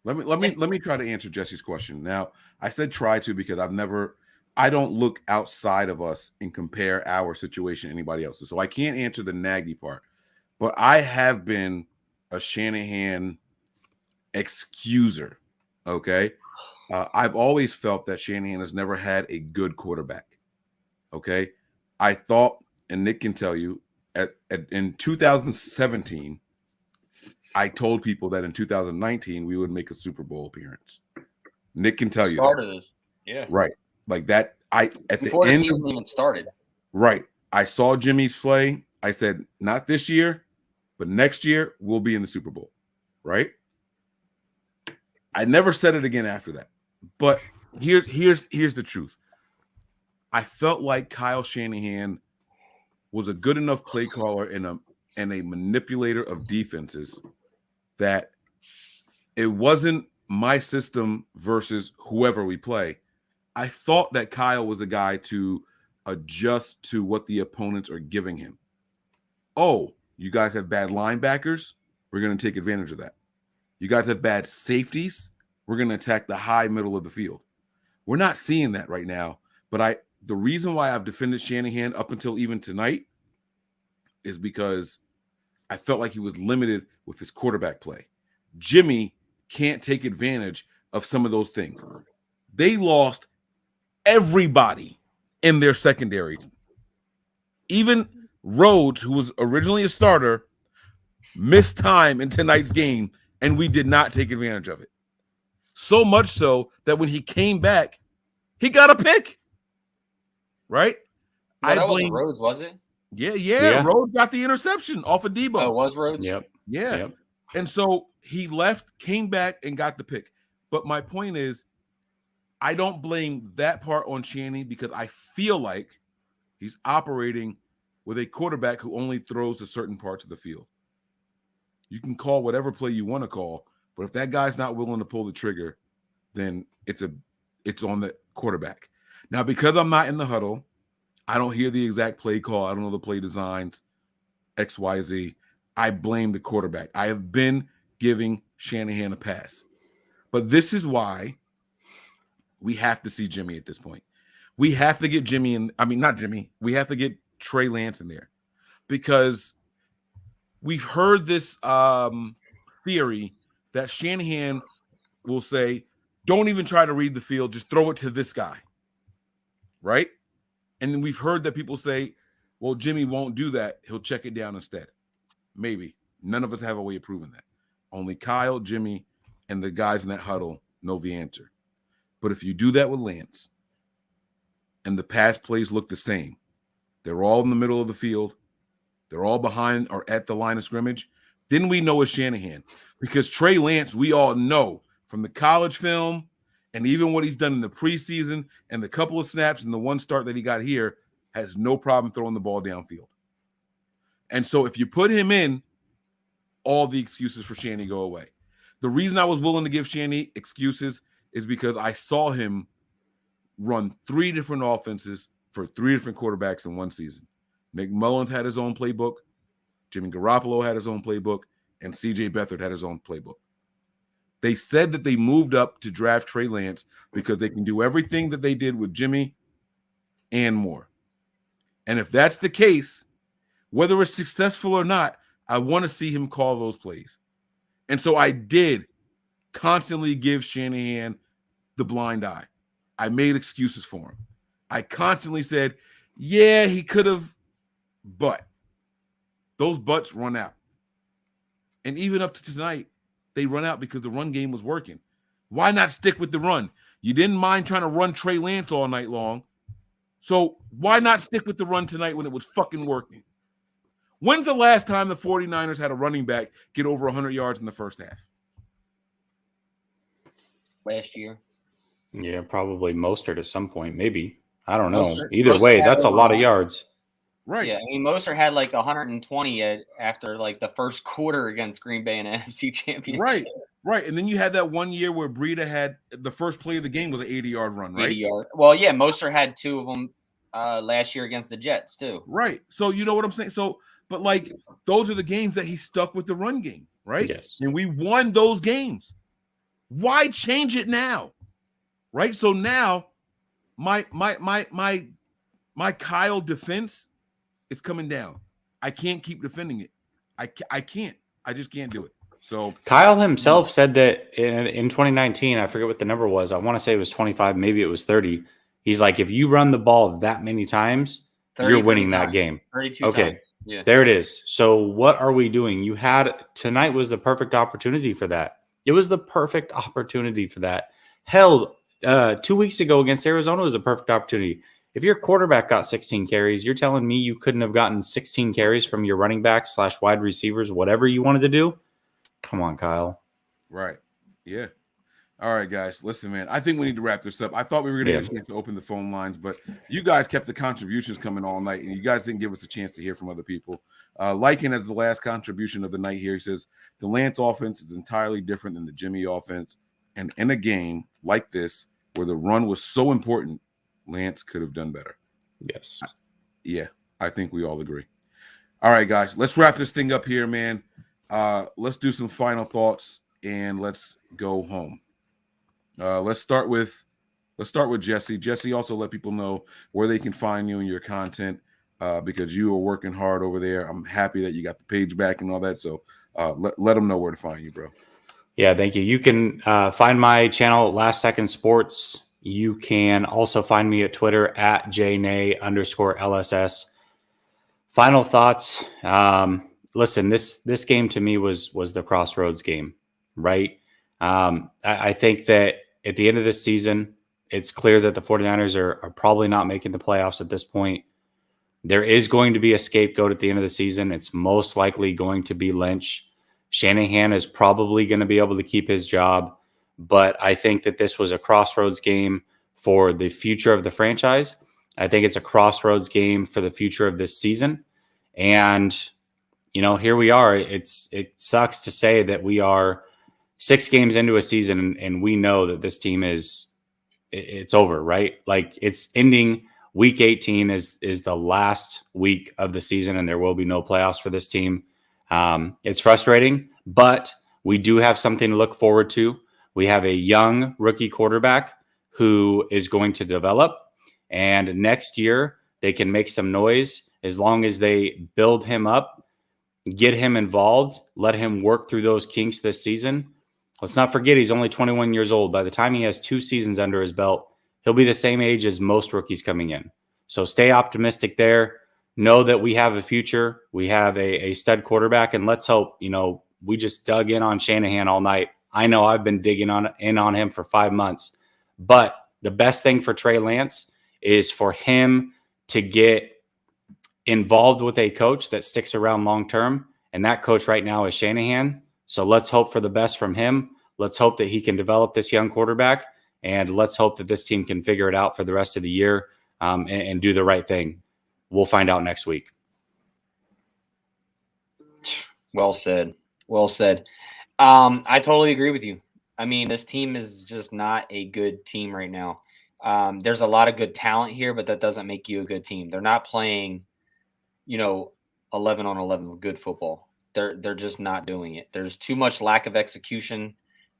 Let me try to answer Jesse's question. Now, I said try to because I don't look outside of us and compare our situation to anybody else's. So I can't answer the Nagy part. But I have been a Shanahan excuser, okay? I've always felt that Shanahan has never had a good quarterback, okay? I thought, and Nick can tell you, in 2017, I told people that in 2019 we would make a Super Bowl appearance. Nick can tell you that. Yeah. Right. Like that. Before the season even started. Right. I saw Jimmy's play. I said, not this year, but next year we'll be in the Super Bowl. Right. I never said it again after that. But here's the truth. I felt like Kyle Shanahan was a good enough play caller and a manipulator of defenses that it wasn't my system versus whoever we play. I thought that Kyle was the guy to adjust to what the opponents are giving him. Oh, you guys have bad linebackers? We're going to take advantage of that. You guys have bad safeties? We're going to attack the high middle of the field. We're not seeing that right now, but the reason why I've defended Shanahan up until even tonight is because I felt like he was limited with his quarterback play. Jimmy can't take advantage of some of those things. They lost everybody in their secondary. Even Rhodes, who was originally a starter, missed time in tonight's game, and we did not take advantage of it. So much so that when he came back, he got a pick. Right? Well, that wasn't Rhodes, was it? Yeah. Rhodes got the interception off of Debo. Oh, it was Rhodes? Yeah. Yep. And so he left, came back, and got the pick. But my point is, I don't blame that part on Channing because I feel like he's operating with a quarterback who only throws to certain parts of the field. You can call whatever play you want to call, but if that guy's not willing to pull the trigger, then it's on the quarterback. Now, because I'm not in the huddle, I don't hear the exact play call. I don't know the play designs, X, Y, Z. I blame the quarterback. I have been giving Shanahan a pass. But this is why we have to see Jimmy at this point. We have to get Jimmy in. I mean, not Jimmy. We have to get Trey Lance in there because we've heard this theory that Shanahan will say, don't even try to read the field. Just throw it to this guy. Right? And then we've heard that people say, well, Jimmy won't do that. He'll check it down instead. Maybe. None of us have a way of proving that. Only Kyle, Jimmy, and the guys in that huddle know the answer. But if you do that with Lance and the pass plays look the same, they're all in the middle of the field, they're all behind or at the line of scrimmage, then we know it's Shanahan. Because Trey Lance, we all know from the college film and even what he's done in the preseason and the couple of snaps and the one start that he got here, has no problem throwing the ball downfield. And so if you put him in, all the excuses for Shanny go away. The reason I was willing to give Shanny excuses is because I saw him run 3 different offenses for 3 different quarterbacks in one season. Nick Mullins had his own playbook, Jimmy Garoppolo had his own playbook, and C.J. Beathard had his own playbook. They said that they moved up to draft Trey Lance because they can do everything that they did with Jimmy and more. And if that's the case, whether it's successful or not, I want to see him call those plays. And so I did constantly give Shanahan the blind eye. I made excuses for him. I constantly said, yeah, he could have, but those buts run out. And even up to tonight, they run out because the run game was working. Why not stick with the run? You didn't mind trying to run Trey Lance all night long. So why not stick with the run tonight when it was fucking working? When's the last time the 49ers had a running back get over 100 yards in the first half? Last year. Yeah, probably Mostert at some point, maybe. I don't know. Mostert, Either way, that's a lot of yards. Right. Yeah, I mean, Mostert had like 120 after like the first quarter against Green Bay in an NFC Championship. Right. And then you had that one year where Breida had the first play of the game was an 80-yard run, right? 80-yard. Well, yeah, Mostert had 2 of them last year against the Jets too. Right. So you know what I'm saying? So, but like those are the games that he stuck with the run game, right? Yes. And we won those games. Why change it now? Right? So now my Kyle defense is coming down. I can't keep defending it. I can't. I just can't do it. So Kyle himself said that in 2019, I forget what the number was. I want to say it was 25, maybe it was 30. He's like, if you run the ball that many times, you're winning that game. 32 okay. times. Yeah. There it is. So what are we doing? Tonight was the perfect opportunity for that. It was the perfect opportunity for that. Hell, 2 weeks ago against Arizona was a perfect opportunity. If your quarterback got 16 carries, you're telling me you couldn't have gotten 16 carries from your running backs / wide receivers, whatever you wanted to do? Come on, Kyle. Right. Yeah. All right, guys. Listen, man. I think we need to wrap this up. I thought we were going to get a chance to open the phone lines, but you guys kept the contributions coming all night, and you guys didn't give us a chance to hear from other people. Lycan has the last contribution of the night here. He says the Lance offense is entirely different than the Jimmy offense, and in a game like this where the run was so important, Lance could have done better. Yes. Yeah, I think we all agree. All right, guys. Let's wrap this thing up here, man. Let's do some final thoughts, and let's go home. Let's start with Jesse. Jesse, also let people know where they can find you and your content because you are working hard over there. I'm happy that you got the page back and all that. So let them know where to find you, bro. Yeah, thank you. You can find my channel, Last Second Sports. You can also find me at Twitter at jnay_LSS. Final thoughts. Listen, this game to me was the crossroads game, right? I think that at the end of this season, it's clear that the 49ers are probably not making the playoffs at this point. There is going to be a scapegoat at the end of the season. It's most likely going to be Lynch. Shanahan is probably going to be able to keep his job, but I think that this was a crossroads game for the future of the franchise. I think it's a crossroads game for the future of this season. And, here we are. It sucks to say that we are 6 games into a season and we know that this team it's over, right? Like it's ending week 18 is the last week of the season and there will be no playoffs for this team. It's frustrating, but we do have something to look forward to. We have a young rookie quarterback who is going to develop, and next year they can make some noise as long as they build him up, get him involved, let him work through those kinks this season. Let's not forget he's only 21 years old. By the time he has 2 seasons under his belt, he'll be the same age as most rookies coming in. So stay optimistic there. Know that we have a future. We have a stud quarterback, and let's hope, we just dug in on Shanahan all night. I know I've been digging in on him for 5 months, but the best thing for Trey Lance is for him to get involved with a coach that sticks around long-term. And that coach right now is Shanahan. So let's hope for the best from him. Let's hope that he can develop this young quarterback, and let's hope that this team can figure it out for the rest of the year and do the right thing. We'll find out next week. Well said. Well said. I totally agree with you. I mean, this team is just not a good team right now. There's a lot of good talent here, but that doesn't make you a good team. They're not playing, 11 on 11 with good football. They're just not doing it. There's too much lack of execution.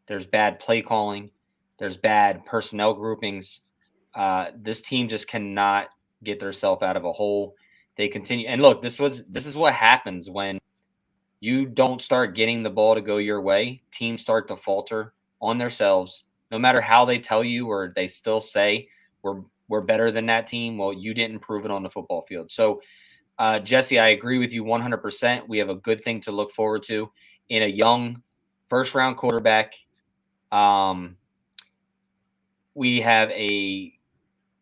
There's bad play calling. There's bad personnel groupings. This team just cannot get themselves out of a hole. They continue. And look, this is what happens when you don't start getting the ball to go your way. Teams start to falter on themselves, no matter how they tell you or they still say we're better than that team. Well, you didn't prove it on the football field. So, Jesse, I agree with you 100%. We have a good thing to look forward to in a young first-round quarterback. We have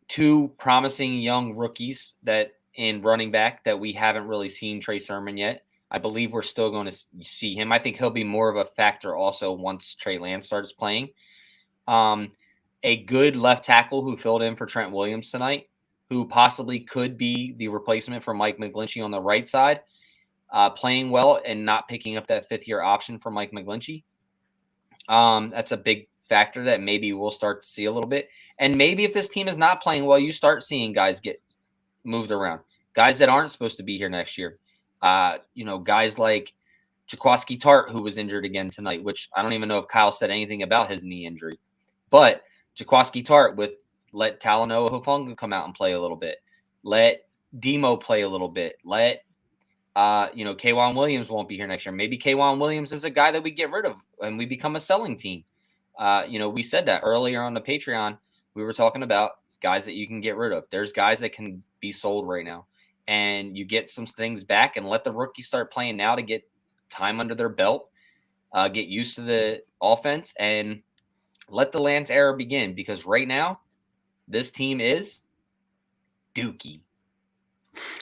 2 promising young rookies that in running back that we haven't really seen Trey Sermon yet. I believe we're still going to see him. I think he'll be more of a factor also once Trey Lance starts playing. A good left tackle who filled in for Trent Williams tonight, who possibly could be the replacement for Mike McGlinchey on the right side, playing well and not picking up that 5th-year option for Mike McGlinchey. That's a big factor that maybe we'll start to see a little bit. And maybe if this team is not playing well, you start seeing guys get moved around, guys that aren't supposed to be here next year. Guys like Jaquiski Tart, who was injured again tonight, which I don't even know if Kyle said anything about his knee injury. But Jaquiski Tart let Talanoa Hufanga come out and play a little bit. Let Demo play a little bit. Let K'Wan Williams won't be here next year. Maybe K'Wan Williams is a guy that we get rid of and we become a selling team. We said that earlier on the Patreon. We were talking about guys that you can get rid of. There's guys that can be sold right now. And you get some things back and let the rookies start playing now to get time under their belt, get used to the offense, and let the Lance era begin. Because right now, this team is dookie,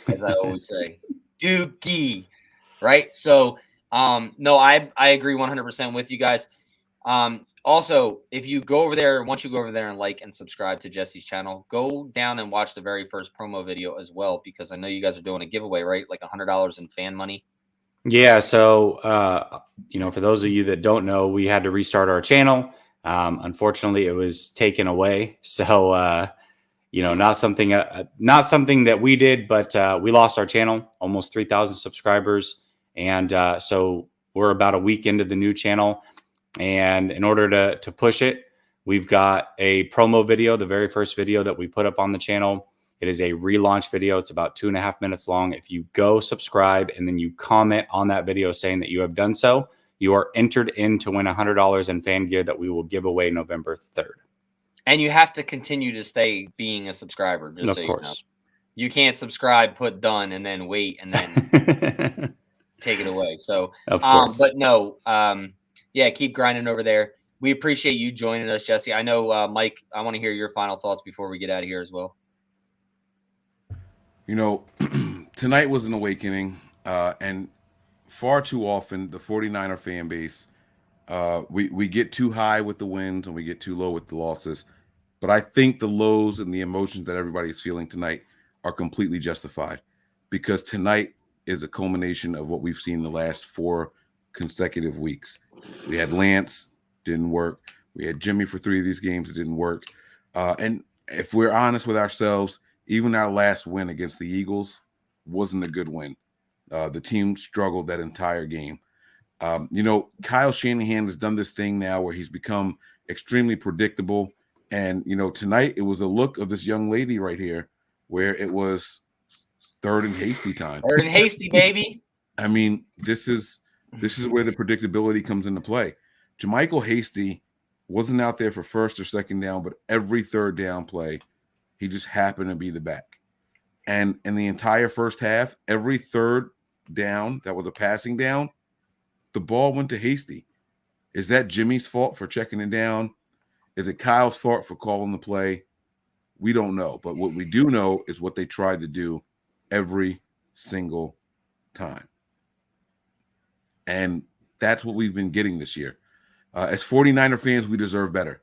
as I always say. Dookie, right? So, no, I agree 100% with you guys. Also, if you go over there, once you go over there and like and subscribe to Jesse's channel, go down and watch the very first promo video as well, because I know you guys are doing a giveaway, right? Like $100 in fan money. Yeah. So, for those of you that don't know, we had to restart our channel. Unfortunately, it was taken away. So, not something that we did, but we lost our channel, almost 3,000 subscribers. And so we're about a week into the new channel. And in order to push it, we've got a promo video, the very first video that we put up on the channel. It is a relaunch video. It's about 2.5 minutes long. If you go subscribe and then you comment on that video saying that you have done so, you are entered in to win $100 in fan gear that we will give away November 3rd. And you have to continue to stay being a subscriber. Just Of so course. You can't subscribe, put done, and then wait, and then take it away. So, of course. But no, yeah, keep grinding over there. We appreciate you joining us, Jesse. I know, Mike, I want to hear your final thoughts before we get out of here as well. Tonight was an awakening, and far too often the 49er fan base, we get too high with the wins and we get too low with the losses. But I think the lows and the emotions that everybody's feeling tonight are completely justified, because tonight is a culmination of what we've seen the last 4 consecutive weeks. We had Lance, didn't work. We had Jimmy for 3 of these games, it didn't work. And if we're honest with ourselves, even our last win against the Eagles wasn't a good win. The team struggled that entire game. Kyle Shanahan has done this thing now where he's become extremely predictable. And, tonight it was a look of this young lady right here where it was 3rd and hasty time. 3rd and hasty, baby. I mean, this is where the predictability comes into play. JaMychal Hasty wasn't out there for 1st or 2nd down, but every 3rd down play, he just happened to be the back. And in the entire first half, every 3rd down that was a passing down, the ball went to Hasty. Is that Jimmy's fault for checking it down? Is it Kyle's fault for calling the play? We don't know. But what we do know is what they tried to do every single time. And that's what we've been getting this year. As 49er fans, we deserve better.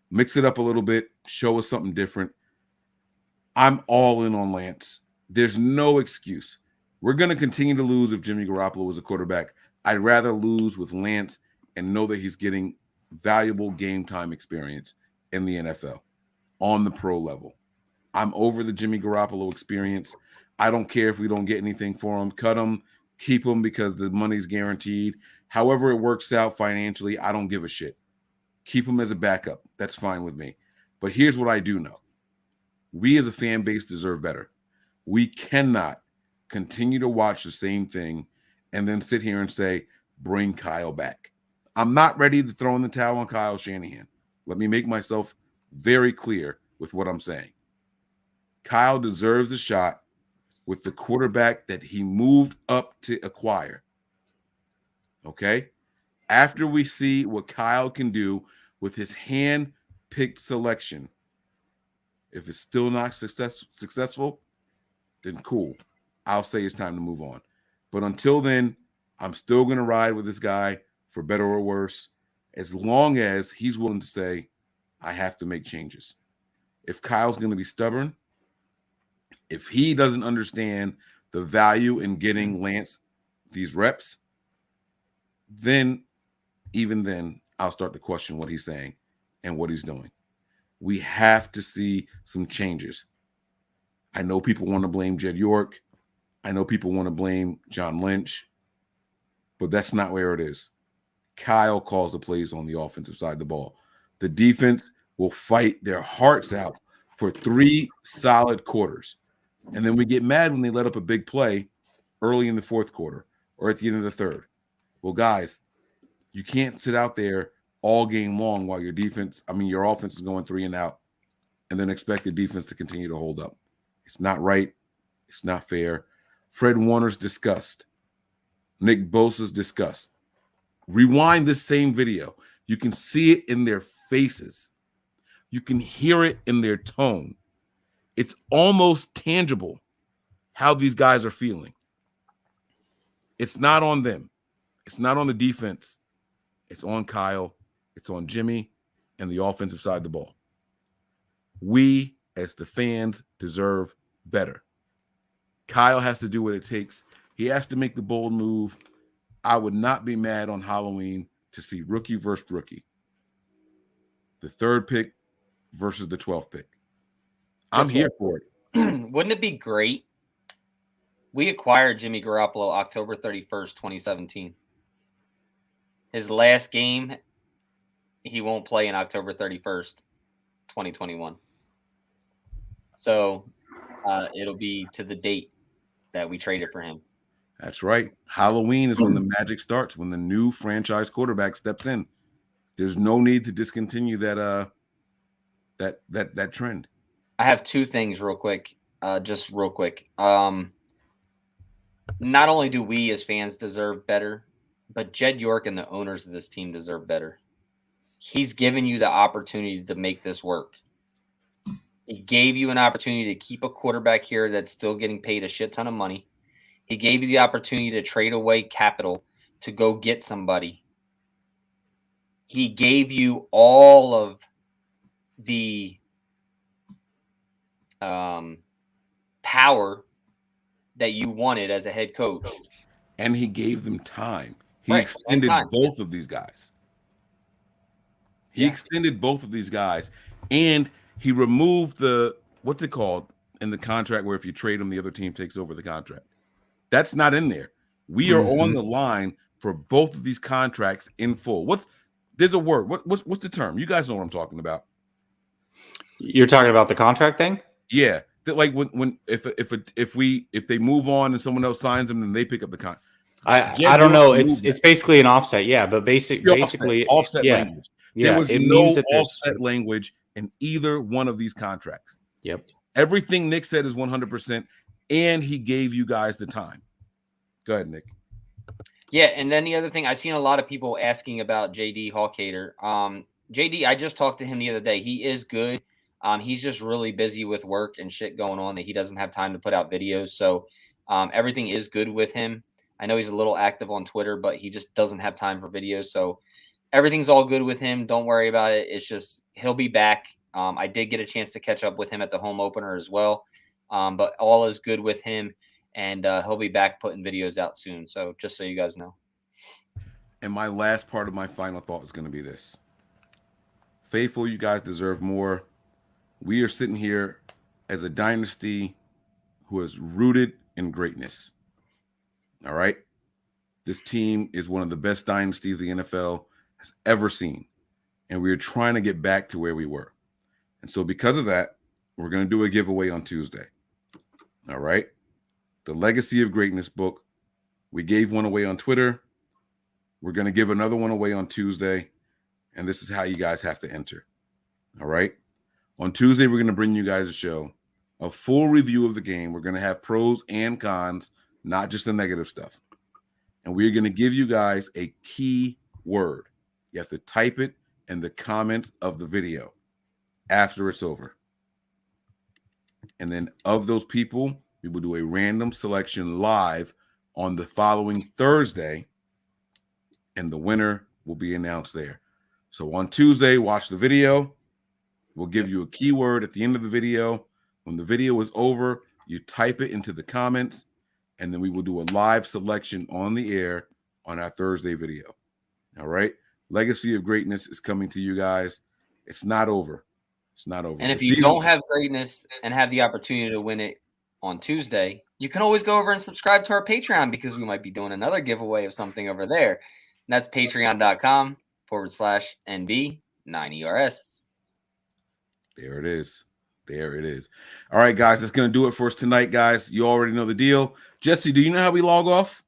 Mix it up a little bit. Show us something different. I'm all in on Lance. There's no excuse. We're going to continue to lose if Jimmy Garoppolo was a quarterback. I'd rather lose with Lance and know that he's getting valuable game time experience in the NFL on the pro level. I'm over the Jimmy Garoppolo experience. I don't care if we don't get anything for him. Cut him, keep him, because the money's guaranteed. However it works out financially, I don't give a shit. Keep him as a backup. That's fine with me. But here's what I do know. We as a fan base deserve better. We cannot continue to watch the same thing and then sit here and say, bring Kyle back. I'm not ready to throw in the towel on Kyle Shanahan. Let me make myself very clear with what I'm saying. Kyle deserves a shot with the quarterback that he moved up to acquire. Okay? After we see what Kyle can do with his hand-picked selection, if it's still not successful, then cool. I'll say it's time to move on. But until then, I'm still going to ride with this guy for better or worse, as long as he's willing to say, I have to make changes. If Kyle's going to be stubborn, if he doesn't understand the value in getting Lance these reps, then even then, I'll start to question what he's saying and what he's doing. We have to see some changes. I know people want to blame Jed York. I know people want to blame John Lynch, but that's not where it is. Kyle calls the plays on the offensive side of the ball. The defense will fight their hearts out for 3 solid quarters. And then we get mad when they let up a big play early in the 4th quarter or at the end of the 3rd. Well, guys, you can't sit out there all game long while your offense is going 3 and out and then expect the defense to continue to hold up. It's not right. It's not fair. Fred Warner's disgust. Nick Bosa's disgust. Rewind this same video. You can see it in their faces. You can hear it in their tone. It's almost tangible how these guys are feeling. It's not on them. It's not on the defense. It's on Kyle. It's on Jimmy and the offensive side of the ball. We, as the fans, deserve better. Kyle has to do what it takes. He has to make the bold move. I would not be mad on Halloween to see rookie versus rookie. The 3rd pick versus the 12th pick. I'm here for it. Wouldn't it be great? We acquired Jimmy Garoppolo October 31st, 2017. His last game, he won't play in October 31st, 2021. So it'll be to the date that we traded for him. That's right. Halloween is when the magic starts, when the new franchise quarterback steps in. There's no need to discontinue that trend. I have 2 things real quick. Just real quick. Not only do we as fans deserve better, but Jed York and the owners of this team deserve better. He's given you the opportunity to make this work. He gave you an opportunity to keep a quarterback here that's still getting paid a shit ton of money. He gave you the opportunity to trade away capital to go get somebody. He gave you all of the power that you wanted as a head coach. And he gave them time. He extended both of these guys. He extended both of these guys. And he removed the, what's it called in the contract where if you trade them, the other team takes over the contract. That's not in there. We are on the line for both of these contracts in full. There's a word. What's the term? You guys know what I'm talking about. You're talking about the contract thing? Yeah. Like if they move on and someone else signs them, then they pick up the contract. I don't know. It's basically an offset. Yeah, but basically offset language. There was no offset language in either one of these contracts. Yep. Everything Nick said is 100%, and he gave you guys the time. Go ahead, Nick. Yeah, and then the other thing, I've seen a lot of people asking about JD Hawkhater. JD, I just talked to him the other day. He is good. He's just really busy with work and shit going on that he doesn't have time to put out videos. So everything is good with him. I know he's a little active on Twitter, but he just doesn't have time for videos. So everything's all good with him. Don't worry about it. It's just he'll be back. I did get a chance to catch up with him at the home opener as well. But all is good with him. And he'll be back putting videos out soon. So just so you guys know. And my last part of my final thought is going to be this. Faithful, you guys deserve more. We are sitting here as a dynasty who is rooted in greatness. All right? This team is one of the best dynasties the NFL has ever seen. And we are trying to get back to where we were. And so because of that, we're going to do a giveaway on Tuesday. All right? The Legacy of Greatness book. We gave one away on Twitter. We're going to give another one away on Tuesday. And this is how you guys have to enter. All right? On Tuesday, we're going to bring you guys a show, a full review of the game. We're going to have pros and cons, not just the negative stuff. And we're going to give you guys a key word. You have to type it in the comments of the video after it's over. And then of those people, we will do a random selection live on the following Thursday, and the winner will be announced there. So on Tuesday, watch the video. We'll give you a keyword at the end of the video. When the video is over, you type it into the comments, and then we will do a live selection on the air on our Thursday video. All right? Legacy of Greatness is coming to you guys. It's not over. It's not over. And if you don't have greatness and have the opportunity to win it on Tuesday, you can always go over and subscribe to our Patreon because we might be doing another giveaway of something over there. And that's patreon.com/NB9ERS. There it is. There it is. All right, guys, that's going to do it for us tonight, guys. You already know the deal. Jesse, do you know how we log off?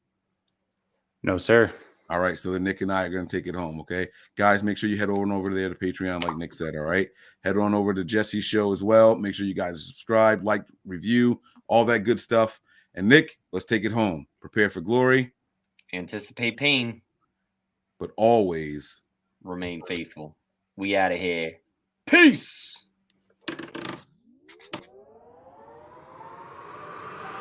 No, sir. All right, so then Nick and I are going to take it home, okay? Guys, make sure you head over there to Patreon like Nick said, all right? Head on over to Jesse's show as well. Make sure you guys subscribe, like, review, all that good stuff. And Nick, let's take it home. Prepare for glory. Anticipate pain. But always remain faithful. We out of here. Peace.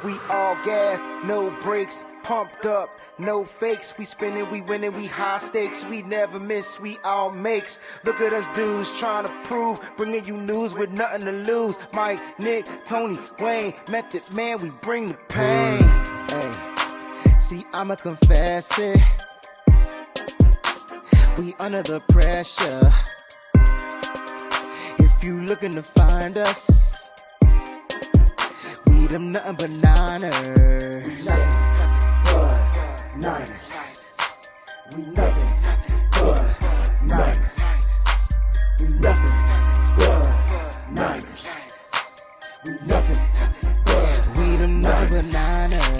We all gas, no brakes, pumped up, no fakes. We spinning, we winning, we high stakes. We never miss, we all makes. Look at us dudes trying to prove, bringing you news with nothing to lose. Mike, Nick, Tony, Wayne, Method Man, we bring the pain. Hey, see, I'ma confess it. We under the pressure. If you looking to find us, we them nothing but Niners. We nothing but Niners. We nothing but Niners. We nothing but Niners. We them nothing but Niners.